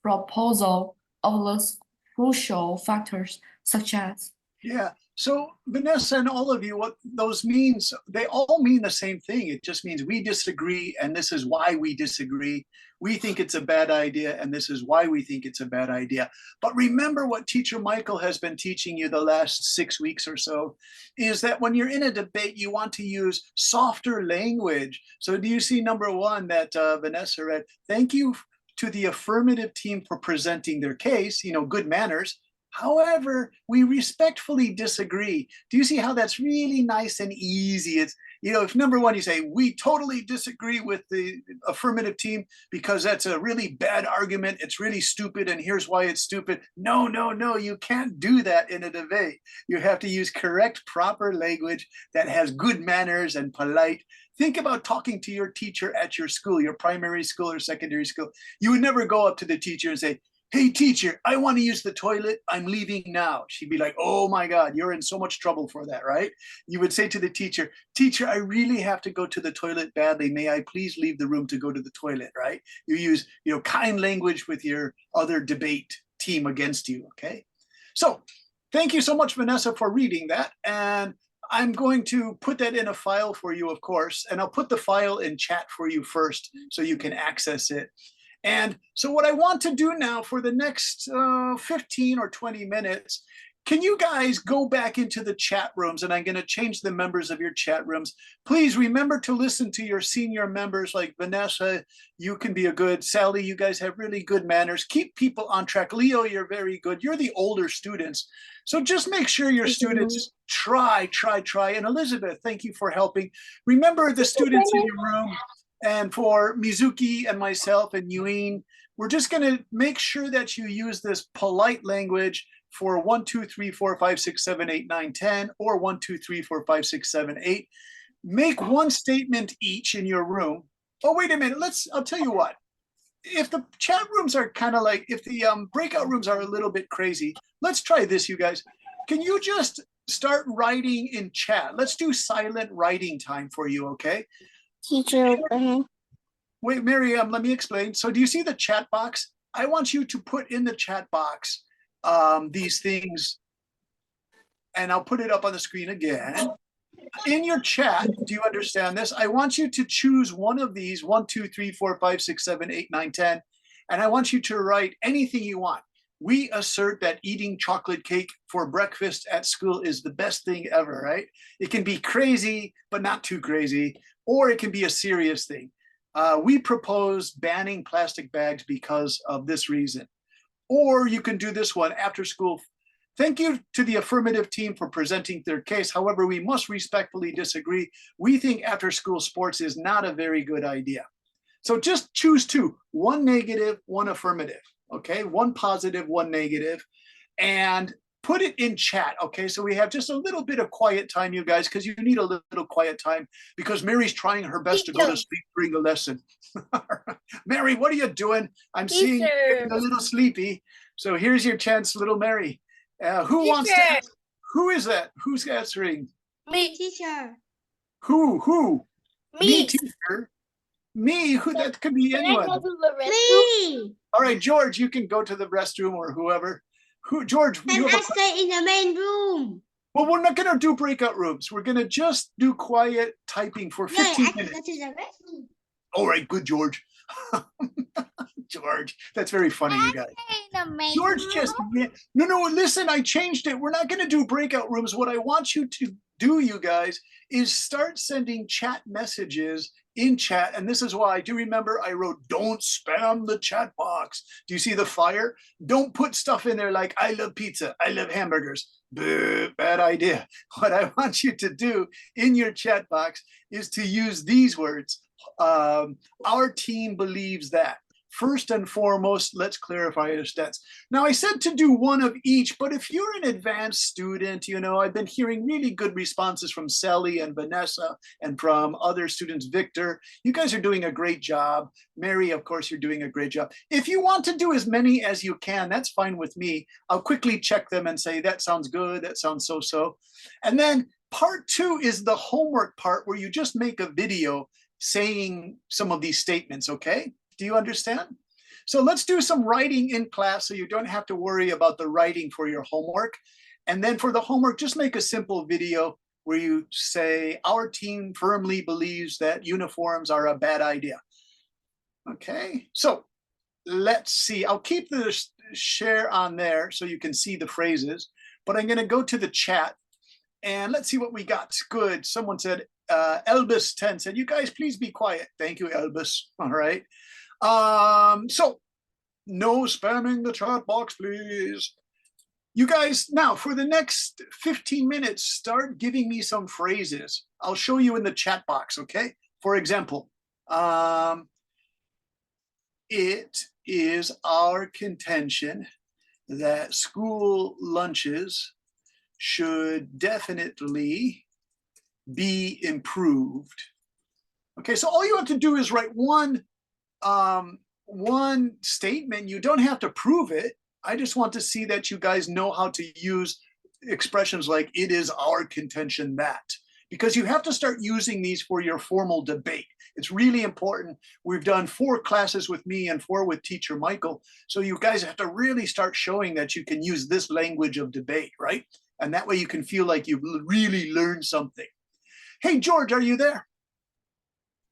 proposal overlooks crucial factors such as. Yeah, so Vanessa and all of you, what those means, they all mean the same thing. It just means we disagree and this is why we disagree. We think it's a bad idea and this is why we think it's a bad idea. But remember what Teacher Michael has been teaching you the last 6 weeks or so, is that when you're in a debate, you want to use softer language. So do you see number 1 that Vanessa read? Thank you to the affirmative team for presenting their case, good manners. However, we respectfully disagree. Do you see how that's really nice and easy? It's, you know, if number one, you say, we totally disagree with the affirmative team because that's a really bad argument. It's really stupid. And here's why it's stupid. No, no, no, you can't do that in a debate. You have to use correct, proper language that has good manners and polite. Think about talking to your teacher at your school, your primary school or secondary school. You would never go up to the teacher and say, hey, teacher, I want to use the toilet. I'm leaving now. She'd be like, oh my God, you're in so much trouble for that, right? You would say to the teacher, teacher, I really have to go to the toilet badly. May I please leave the room to go to the toilet, right? You use, you know, kind language with your other debate team against you, okay? So thank you so much, Vanessa, for reading that. And I'm going to put that in a file for you, of course, and I'll put the file in chat for you first so you can access it. And so what I want to do now for the next 15 or 20 minutes, can you guys go back into the chat rooms, and I'm going to change the members of your chat rooms. Please remember to listen to your senior members like Vanessa. You can be a good, Sally, you guys have really good manners. Keep people on track. Leo, you're very good. You're the older students. So just make sure your students try. And Elizabeth, thank you for helping. Remember the students in your room. And for Mizuki and myself and Yuin, we're just going to make sure that you use this polite language for 1, 2, 3, 4, 5, 6, 7, 8, 9, 10, or 1, 2, 3, 4, 5, 6, 7, 8. Make one statement each in your room. Oh, wait a minute. I'll tell you what. If the chat rooms are kind of like, if the breakout rooms are a little bit crazy, let's try this, you guys. Can you just start writing in chat? Let's do silent writing time for you, okay? Teacher, Wait, Miriam, let me explain. So do you see the chat box? I want you to put in the chat box these things, and I'll put it up on the screen again. In your chat, do you understand this? I want you to choose one of these, 1, 2, 3, 4, 5, 6, 7, 8, 9, 10, and I want you to write anything you want. We assert that eating chocolate cake for breakfast at school is the best thing ever, right? It can be crazy, but not too crazy. Or it can be a serious thing. We propose banning plastic bags because of this reason. Or you can do this one after school. Thank you to the affirmative team for presenting their case. However, we must respectfully disagree. We think after school sports is not a very good idea. So just choose two, one negative, one affirmative, okay? One positive, one negative, and put it in chat, okay? So we have just a little bit of quiet time, you guys, because you need a little quiet time because Mary's trying her best to go to sleep during the lesson. Mary, what are you doing? I'm seeing you getting a little sleepy. So here's your chance, little Mary. Who wants to answer? Who is that? Who's answering? me, teacher. Who? Me. Teacher. Me? Who? That could be anyone. Me. All right, George, you can go to the restroom or whoever. Who, George? And I stay in the main room. Well, we're not going to do breakout rooms. We're going to just do quiet typing for 15 minutes. All right, good, George. George, that's very funny, you guys. George just, no, listen, I changed it. We're not going to do breakout rooms. What I want you to do, you guys, is start sending chat messages in chat. And this is why, do you remember I wrote, don't spam the chat box. Do you see the fire? Don't put stuff in there like, I love pizza, I love hamburgers. Bad idea. What I want you to do in your chat box is to use these words. Our team believes that. First and foremost, let's clarify our stance. Now, I said to do one of each, but if you're an advanced student, you know, I've been hearing really good responses from Sally and Vanessa and from other students, Victor. You guys are doing a great job. Mary, of course, you're doing a great job. If you want to do as many as you can, that's fine with me. I'll quickly check them and say, that sounds good, that sounds so-so. And then part 2 is the homework part where you just make a video saying some of these statements, okay? Do you understand? So let's do some writing in class so you don't have to worry about the writing for your homework. And then for the homework, just make a simple video where you say, our team firmly believes that uniforms are a bad idea. Okay, so let's see. I'll keep the share on there so you can see the phrases, but I'm going to go to the chat and let's see what we got. Good. Someone said, Elvis 10 said, you guys, please be quiet. Thank you, Elvis. All right. So no spamming the chat box, please. You guys, now for the next 15 minutes, start giving me some phrases. I'll show you in the chat box, okay? For example, it is our contention that school lunches should definitely be improved. Okay, so all you have to do is write one statement. You don't have to prove it. I just want to see that you guys know how to use expressions like it is our contention that, because you have to start using these for your formal debate. It's really important. We've done 4 classes with me and 4 with teacher Michael. So you guys have to really start showing that you can use this language of debate, right? And that way you can feel like you've really learned something. Hey, George, are you there?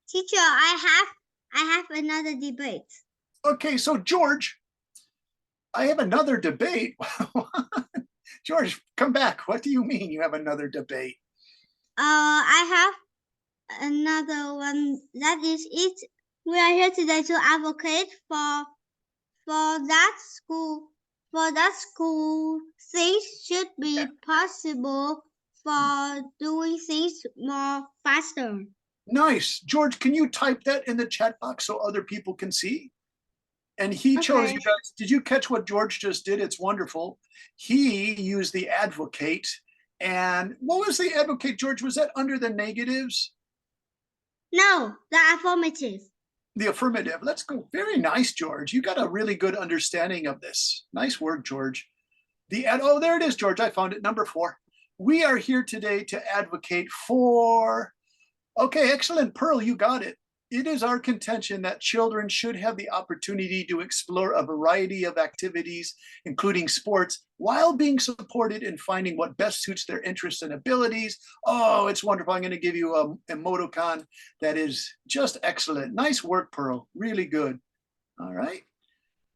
Teacher, I have another debate. Okay, so George, I have another debate. George, come back. What do you mean you have another debate? I have another one. That is it. We are here today to advocate for that school. For that school, things should be possible for doing things more faster. Nice. George, can you type that in the chat box so other people can see? And he chose, you guys, did you catch what George just did? It's wonderful. He used the advocate. And what was the advocate, George? Was that under the negatives? No, the affirmative. The affirmative. Let's go. Very nice, George. You got a really good understanding of this. Nice work, George. Oh, there it is, George. I found it. Number 4. We are here today to advocate for. Okay, excellent. Pearl, you got it. It is our contention that children should have the opportunity to explore a variety of activities, including sports, while being supported in finding what best suits their interests and abilities. Oh, it's wonderful. I'm going to give you a emoticon that is just excellent. Nice work, Pearl. Really good. All right.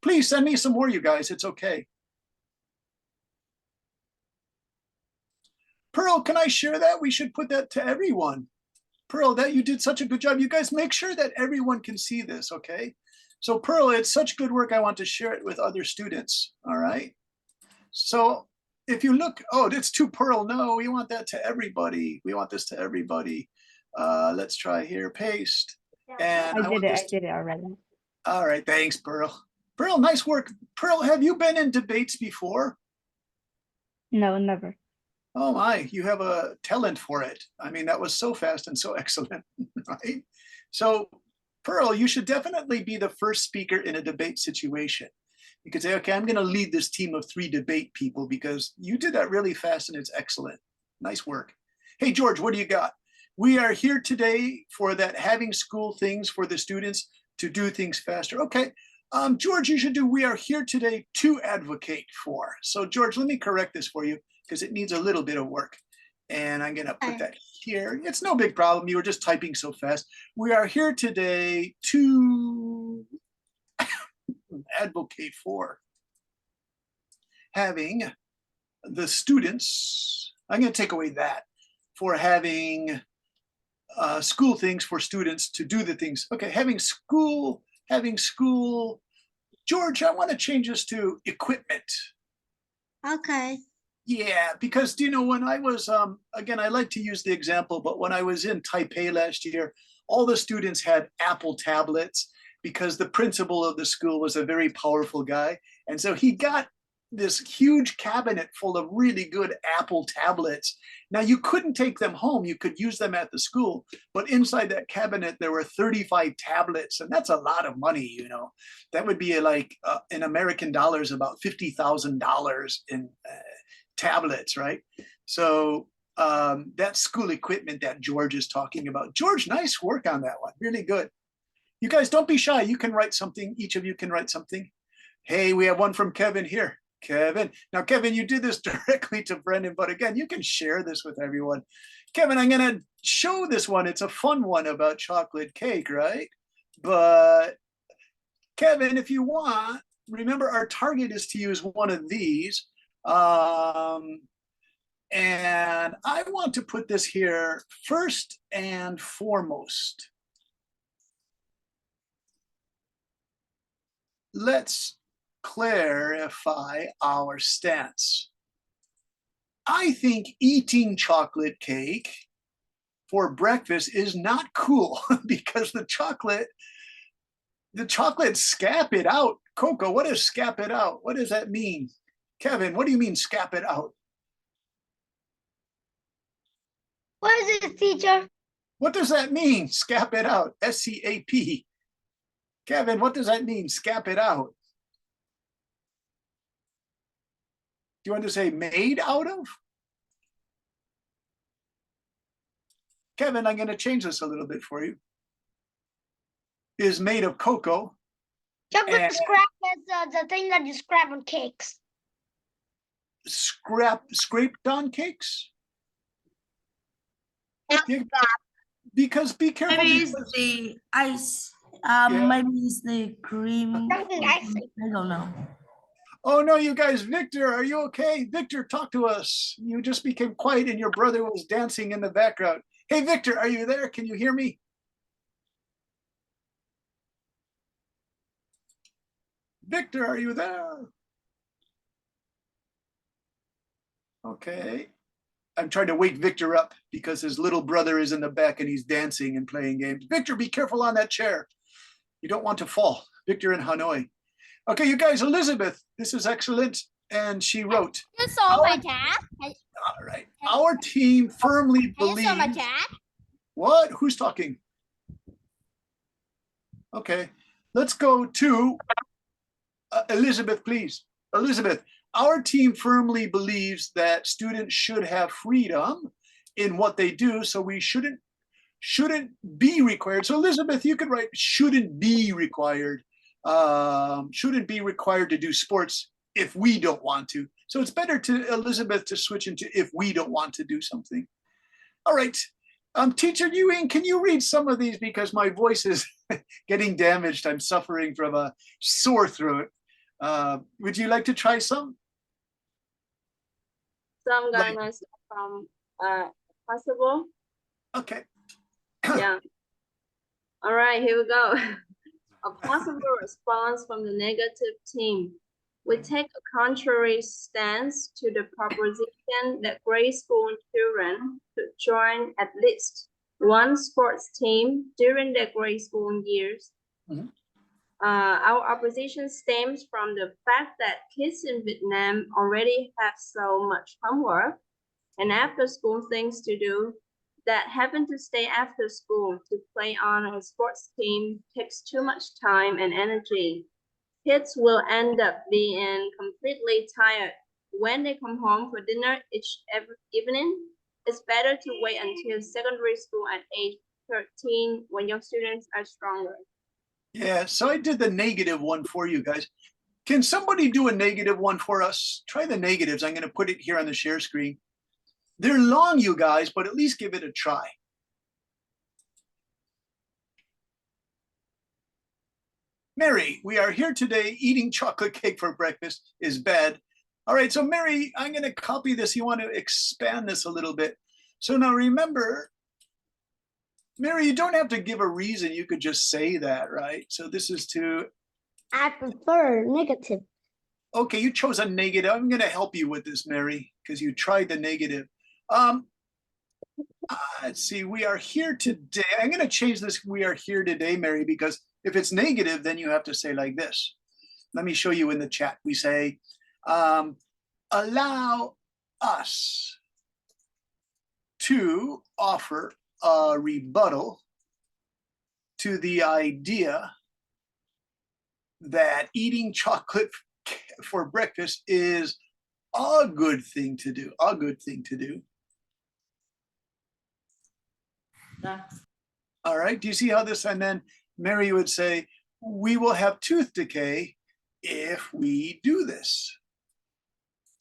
Please send me some more, you guys. It's okay. Pearl, can I share that? We should put that to everyone. Pearl, that you did such a good job. You guys make sure that everyone can see this, okay? So Pearl, it's such good work. I want to share it with other students, all right? So if you look, oh, it's to Pearl. No, we want that to everybody. We want this to everybody. Let's try here, paste. And I did it already. All right, thanks, Pearl. Pearl, nice work. Pearl, have you been in debates before? No, never. Oh my, you have a talent for it. I mean, that was so fast and so excellent, right? So Pearl, you should definitely be the first speaker in a debate situation. You could say, okay, I'm gonna lead this team of 3 debate people because you did that really fast and it's excellent. Nice work. Hey, George, what do you got? We are here today for that having school things for the students to do things faster. Okay, George, you should do, we are here today to advocate for. So George, let me correct this for you, because it needs a little bit of work. And I'm gonna put that here. It's no big problem. You were just typing so fast. We are here today to advocate for having the students, I'm gonna take away that, for having school things for students to do the things. Okay, having school. George, I wanna change this to equipment. Okay. Yeah, because do you know when I was again, I like to use the example, but when I was in Taipei last year, all the students had Apple tablets because the principal of the school was a very powerful guy. And so he got this huge cabinet full of really good Apple tablets. Now you couldn't take them home, you could use them at the school, but inside that cabinet there were 35 tablets, and that's a lot of money, you know. That would be like in American dollars about $50,000 in tablets, right? So that school equipment that George is talking about. George, nice work on that one, really good. You guys don't be shy, you can write something, each of you can write something. Hey, we have one from Kevin here. Kevin, now Kevin, you did this directly to Brendan, but again, you can share this with everyone. Kevin, I'm gonna show this one, it's a fun one about chocolate cake, right? But Kevin, if you want, remember our target is to use one of these. And I want to put this here first and foremost. Let's clarify our stance. I think eating chocolate cake for breakfast is not cool because the chocolate scap it out. Coco, what does scap it out? What does that mean? Kevin, what do you mean scap it out? What is it, teacher? What does that mean? Scap it out. SCAP. Kevin, what does that mean? Scap it out. Do you want to say made out of? Kevin, I'm going to change this a little bit for you. Is made of cocoa. Chocolate And- scrap is the thing that you scrap on cakes. Scraped on cakes? Not Yeah, scrap. because be careful. Maybe it's because- the ice. Yeah. Maybe it's the cream. Something icy. I don't know. Oh no, you guys, Victor, are you okay? Victor, talk to us. You just became quiet and your brother was dancing in the background. Hey, Victor, are you there? Can you hear me? Victor, are you there? Okay. I'm trying to wake Victor up because his little brother is in the back and he's dancing and playing games. Victor, be careful on that chair. You don't want to fall. Victor in Hanoi. Okay, you guys, Elizabeth, this is excellent. And she wrote, You saw Our- my chat? all right, our team firmly You saw my believes. chat? What? Who's talking? Okay, let's go to Elizabeth, please. Elizabeth, our team firmly believes that students should have freedom in what they do, so we shouldn't be required. So Elizabeth, you could write shouldn't be required. Shouldn't be required to do sports if we don't want to. So it's better to Elizabeth to switch into if we don't want to do something. All right. Teacher Ewing, can you read some of these because my voice is getting damaged. I'm suffering from a sore throat. Would you like to try some? So I'm Like- gonna start from possible. Okay. Yeah. All right, here we go. A possible response from the negative team. We take a contrary stance to the proposition that grade school children should join at least one sports team during their grade school years. Mhm. Our opposition stems from the fact that kids in Vietnam already have so much homework and after school things to do that having to stay after school to play on a sports team takes too much time and energy. Kids will end up being completely tired when they come home for dinner every evening. It's better to wait until secondary school at age 13 when your students are stronger. Yeah, so I did the negative one for you guys. Can somebody do a negative one for us? Try the negatives. I'm going to put it here on the share screen. They're long, you guys, but at least give it a try. Mary, we are here today. Eating chocolate cake for breakfast is bad. All right, so Mary, I'm going to copy this. You want to expand this a little bit. So now remember, Mary, you don't have to give a reason. You could just say that, right? So this is to, I prefer negative. okay, you chose a negative. I'm going to help you with this, Mary, because you tried the negative. Let's see, we are here today. I'm going to change this, we are here today, Mary, because if it's negative, then you have to say like this. Let me show you in the chat. We say, allow us to offer a rebuttal to the idea that eating chocolate for breakfast is a good thing to do, a good thing to do. All right, do you see how this, and then Mary would say, we will have tooth decay if we do this.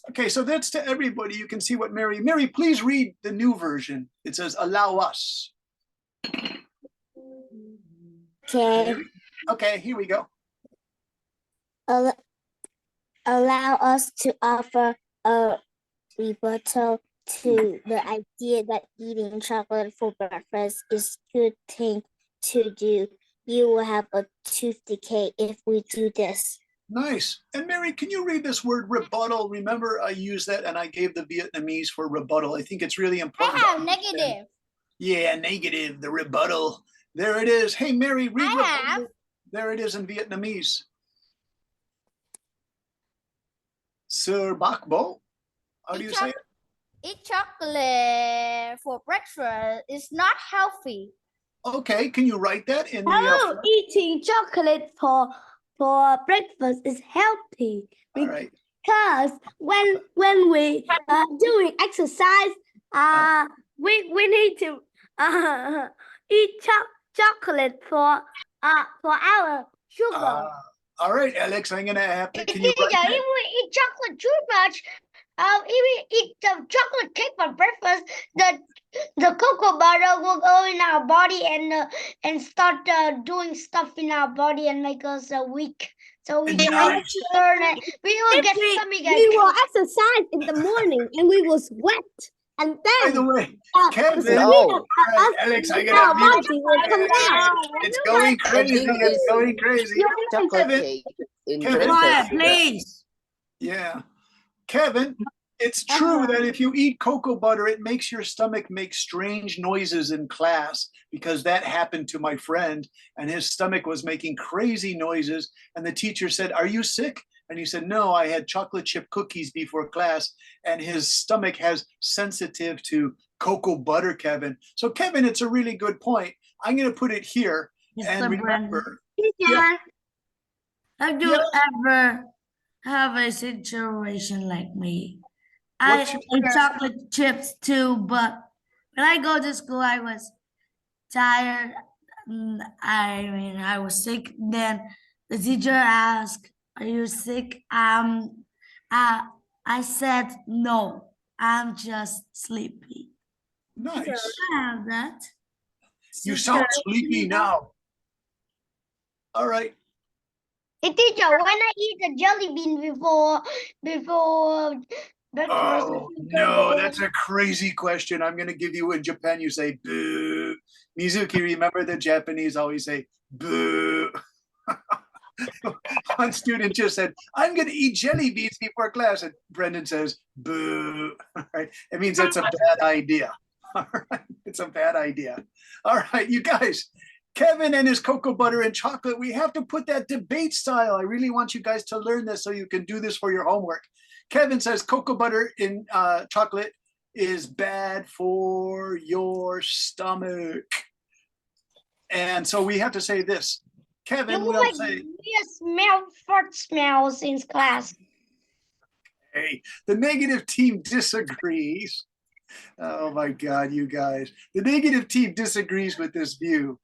Okay, so that's to everybody. You can see what Mary, please read the new version. It says, allow us. Okay. Okay, here we go. Allow us to offer a rebuttal to the idea that eating chocolate for breakfast is a good thing to do. You will have a tooth decay if we do this. Nice. And Mary, can you read this word rebuttal? Remember, I used that and I gave the Vietnamese for rebuttal. I think it's really important. to understand. negative. Yeah, negative, the rebuttal. There it is. Hey, Mary, read rebuttal. There it is in Vietnamese. Sir Bak Bo. How do you say it? Eat chocolate for breakfast is not healthy. Okay, can you write that in the Oh, eating chocolate for breakfast is healthy all right. because when we doing exercise, we need to eat chocolate for our sugar. All right, Alex, I'm gonna have to. Can you write Teacher, that? if we eat chocolate too much, if we eat the chocolate cake for breakfast, the cocoa butter will go in our body and start doing stuff in our body and make us weak. So we can Nice. learn it. We will get stomach ache. We will exercise in the morning and we will sweat. And By then the way, Kevin, the No. sweat of right, us Alex, I in gotta our mute body will come down. It's going crazy. think It's it's going crazy. Chocolate Kevin, cake in Kevin. breakfast. Please. Yeah. Kevin, it's true that if you eat cocoa butter, it makes your stomach make strange noises in class, because that happened to my friend and his stomach was making crazy noises. And the teacher said, "Are you sick?" And he said, "No, I had chocolate chip cookies before class." And his stomach has sensitive to cocoa butter, Kevin. So Kevin, it's a really good point. I'm going to put it here. And Mr. remember, Brandon, have you Yeah. ever have a situation like me? What's I your- ate chocolate chips too, but when I go to school, I was tired. I was sick. Then the teacher asked, "Are you sick?" I said, "No, I'm just sleepy." nice. I have that. You sound sleepy now. All right. Hey, teacher, when I eat a jelly bean before breakfast, Oh, no, that's a crazy question. I'm going to give you in Japan, you say boo. Mizuki, remember the Japanese always say boo. One student just said, "I'm going to eat jelly beans before class." And Brendan says, boo. All right. It means that's a bad idea. All right. It's a bad idea. All right, you guys. Kevin and his cocoa butter and chocolate, we have to put that debate style. I really want you guys to learn this so you can do this for your homework. Kevin says cocoa butter in chocolate is bad for your stomach. And so we have to say this. Kevin will say, we smell fart smells in class. hey, the negative team disagrees. Oh my God, you guys. The negative team disagrees with this view.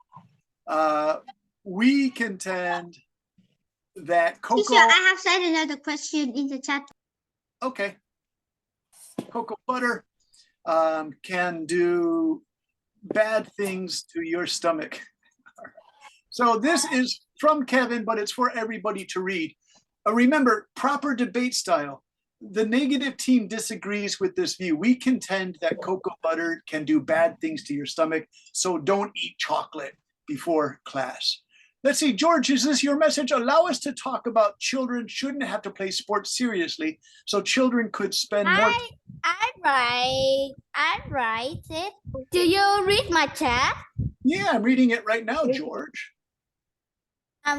We contend that cocoa. Teacher, I have said another question in the chat. Okay. Cocoa butter can do bad things to your stomach. So this is from Kevin, but it's for everybody to read. Remember, proper debate style. The negative team disagrees with this view. We contend that cocoa butter can do bad things to your stomach, so don't eat chocolate before class. Let's see, George, is this your message? Allow us to talk about children shouldn't have to play sports seriously, so children could spend more. I write it. Do you read my chat? Yeah, I'm reading it right now, George.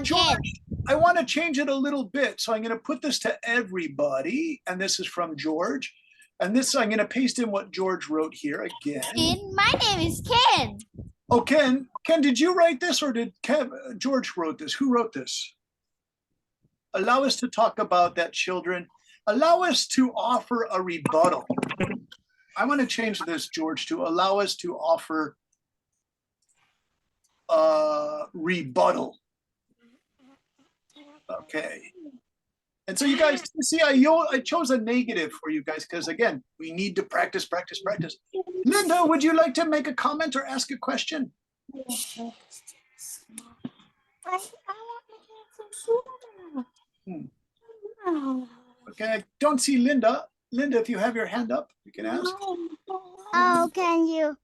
George, I want to change it a little bit. So I'm going to put this to everybody. And this is from George. And this, I'm going to paste in what George wrote here again. My name is Ken. Oh, Ken. Ken, did you write this or did George wrote this? Who wrote this? Allow us to talk about that, children. Allow us to offer a rebuttal. I want to change this, George, to allow us to offer a rebuttal. Okay. And so you guys see, I chose a negative for you guys because, again, we need to practice, practice, practice. Linda, would you like to make a comment or ask a question? Okay, I don't see Linda. Linda, if you have your hand up, you can ask. Oh, can you?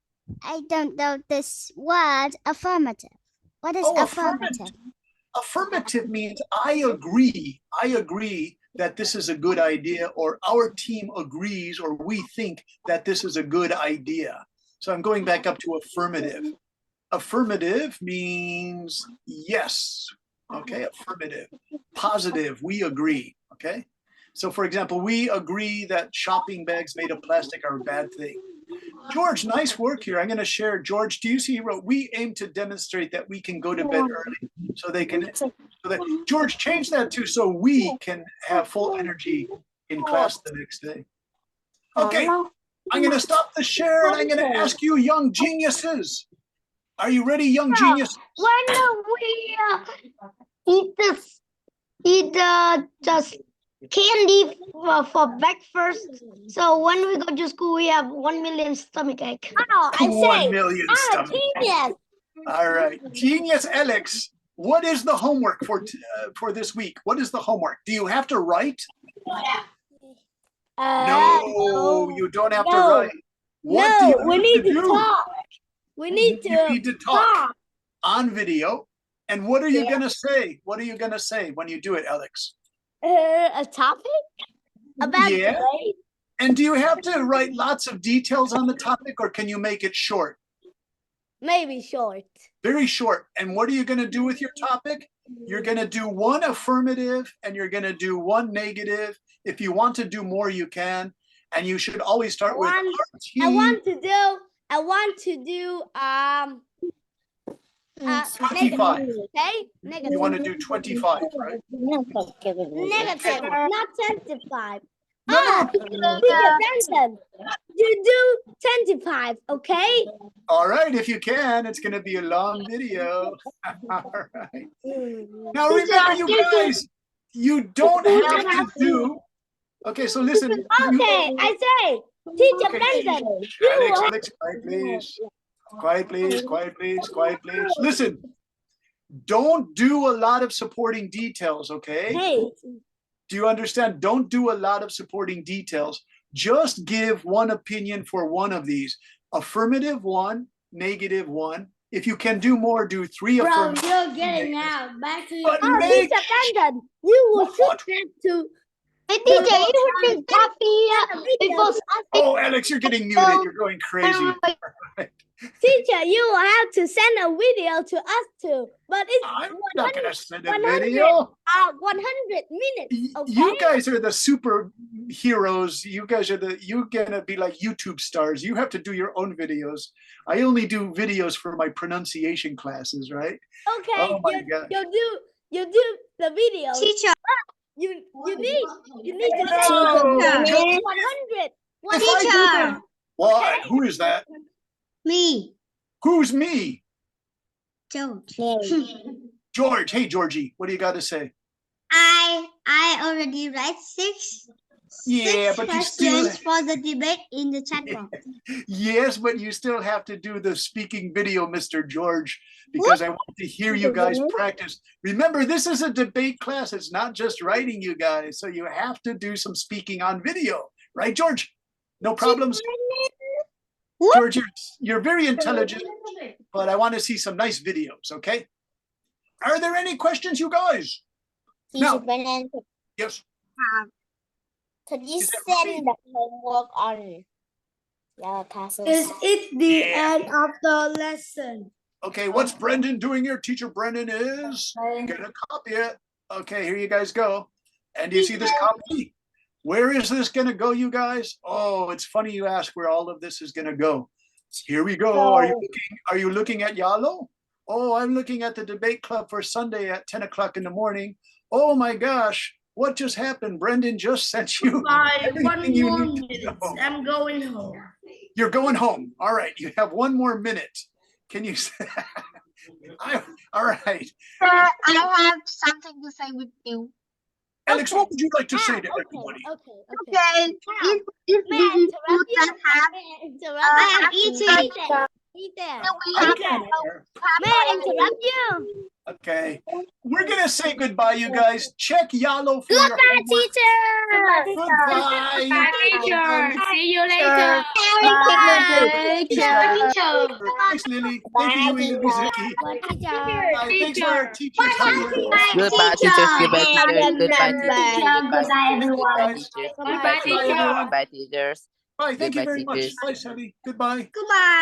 I don't know this word, affirmative. What is affirmative? Affirmative means I agree that this is a good idea, or our team agrees, or we think that this is a good idea. So I'm going back up to affirmative. Affirmative means yes. Okay, affirmative. Positive, we agree. Okay. So for example, we agree that shopping bags made of plastic are a bad thing. George, nice work here. I'm going to share. George, do you see he wrote, we aim to demonstrate that we can go to bed early so they can, George, change that too so we can have full energy in class the next day. Okay, I'm going to stop the share and I'm going to ask you young geniuses. Are you ready, young geniuses? When we eat just candy for breakfast, so when we go to school, we have 1 million stomachache. Oh, I 1 say, million stomach. genius. All right, genius Alex. What is the homework for this week? What is the homework? Do you have to write? No, you don't have to write. What do you we have need to to do? talk. We need You need to talk on video. And what are you gonna say? What are you gonna say when you do it, Alex? A topic about Yeah. today? And do you have to write lots of details on the topic, or can you make it short? Maybe short. Very short. And what are you gonna do with your topic? You're gonna do one affirmative and you're gonna do one negative. If you want to do more, you can. And you should always start with I want to do 25. Okay, negative. You want to do 25, right? Negative, not 25. No, Teacher Benson, you do 25, okay? All right, if you can, it's going to be a long video. All right. Now remember, you guys, you don't have to do. Okay, so listen. Okay, I say, Teacher Benson, Alex, quiet please. Quiet please, quiet please, quiet please. Listen, don't do a lot of supporting details, okay? Hey. Do you understand? Don't do a lot of supporting details. Just give one opinion for one of these. Affirmative one, negative one. If you can do more, do 3 affirmative. You're getting out. Back to But your make- Teacher Benson, you will shoot that to. Hey, teacher, you would drink coffee before. Oh, Alex, you're getting muted. You're going crazy. Teacher, you will have to send a video to us too. But it's I'm not going to send a 100 video. 100 minutes. Okay. You guys are the superheroes. You guys are you're gonna be like YouTube stars. You have to do your own videos. I only do videos for my pronunciation classes, right? Okay. Oh my gosh. You do the video. Teacher. You need to send Oh. 100. If I do them- What? Who is that? Me. Who's me? George. George. Hey, Georgie. What do you got to say? I already write six Yeah, but you still. for the debate in the chat room. Yes, but you still have to do the speaking video, Mr. George, because I want to hear you guys practice. Remember, this is a debate class. It's not just writing, you guys. So you have to do some speaking on video. Right, George? No problems? George, you're very intelligent, but I want to see some nice videos, okay? Are there any questions, you guys? No. Brennan, Yes. could you Is that send the homework on the classes? Is it the Yeah. end of the lesson? Okay, what's Brendan doing here? Teacher Brendan is gonna copy it. Okay, here you guys go. And do you see this copy? Where is this gonna go, you guys? Oh, it's funny you ask where all of this is gonna go. Here we go. Are you looking at Yalo? Oh, I'm looking at the debate club for Sunday at 10 o'clock in the morning. Oh my gosh, what just happened? Brendan just sent you everything you need to know. I'm going home. You're going home. All right, you have 1 more minute. Can you say? All right. I have something to say with you. Alex, what would you like to say to everybody? Okay. If May I we interrupt you? I am eating. Eat there. We have May I interrupt you? Okay. We're gonna say goodbye, you guys. Check Yalo for your Goodbye, homework. teacher. Goodbye. Bye, teacher. See you later. Bye, teacher. Thanks, Lily. Thank you, Yui and Mizuki. Bye, teacher. Bye. Thanks for our teachers. Goodbye, teachers. Goodbye, teachers. Goodbye, teachers. Goodbye, everyone. Goodbye, teachers. Goodbye, Goodbye, teachers. teacher. Goodbye, teachers. Bye. Thank you Goodbye, very much. teachers. Bye, Sally. Goodbye. Goodbye.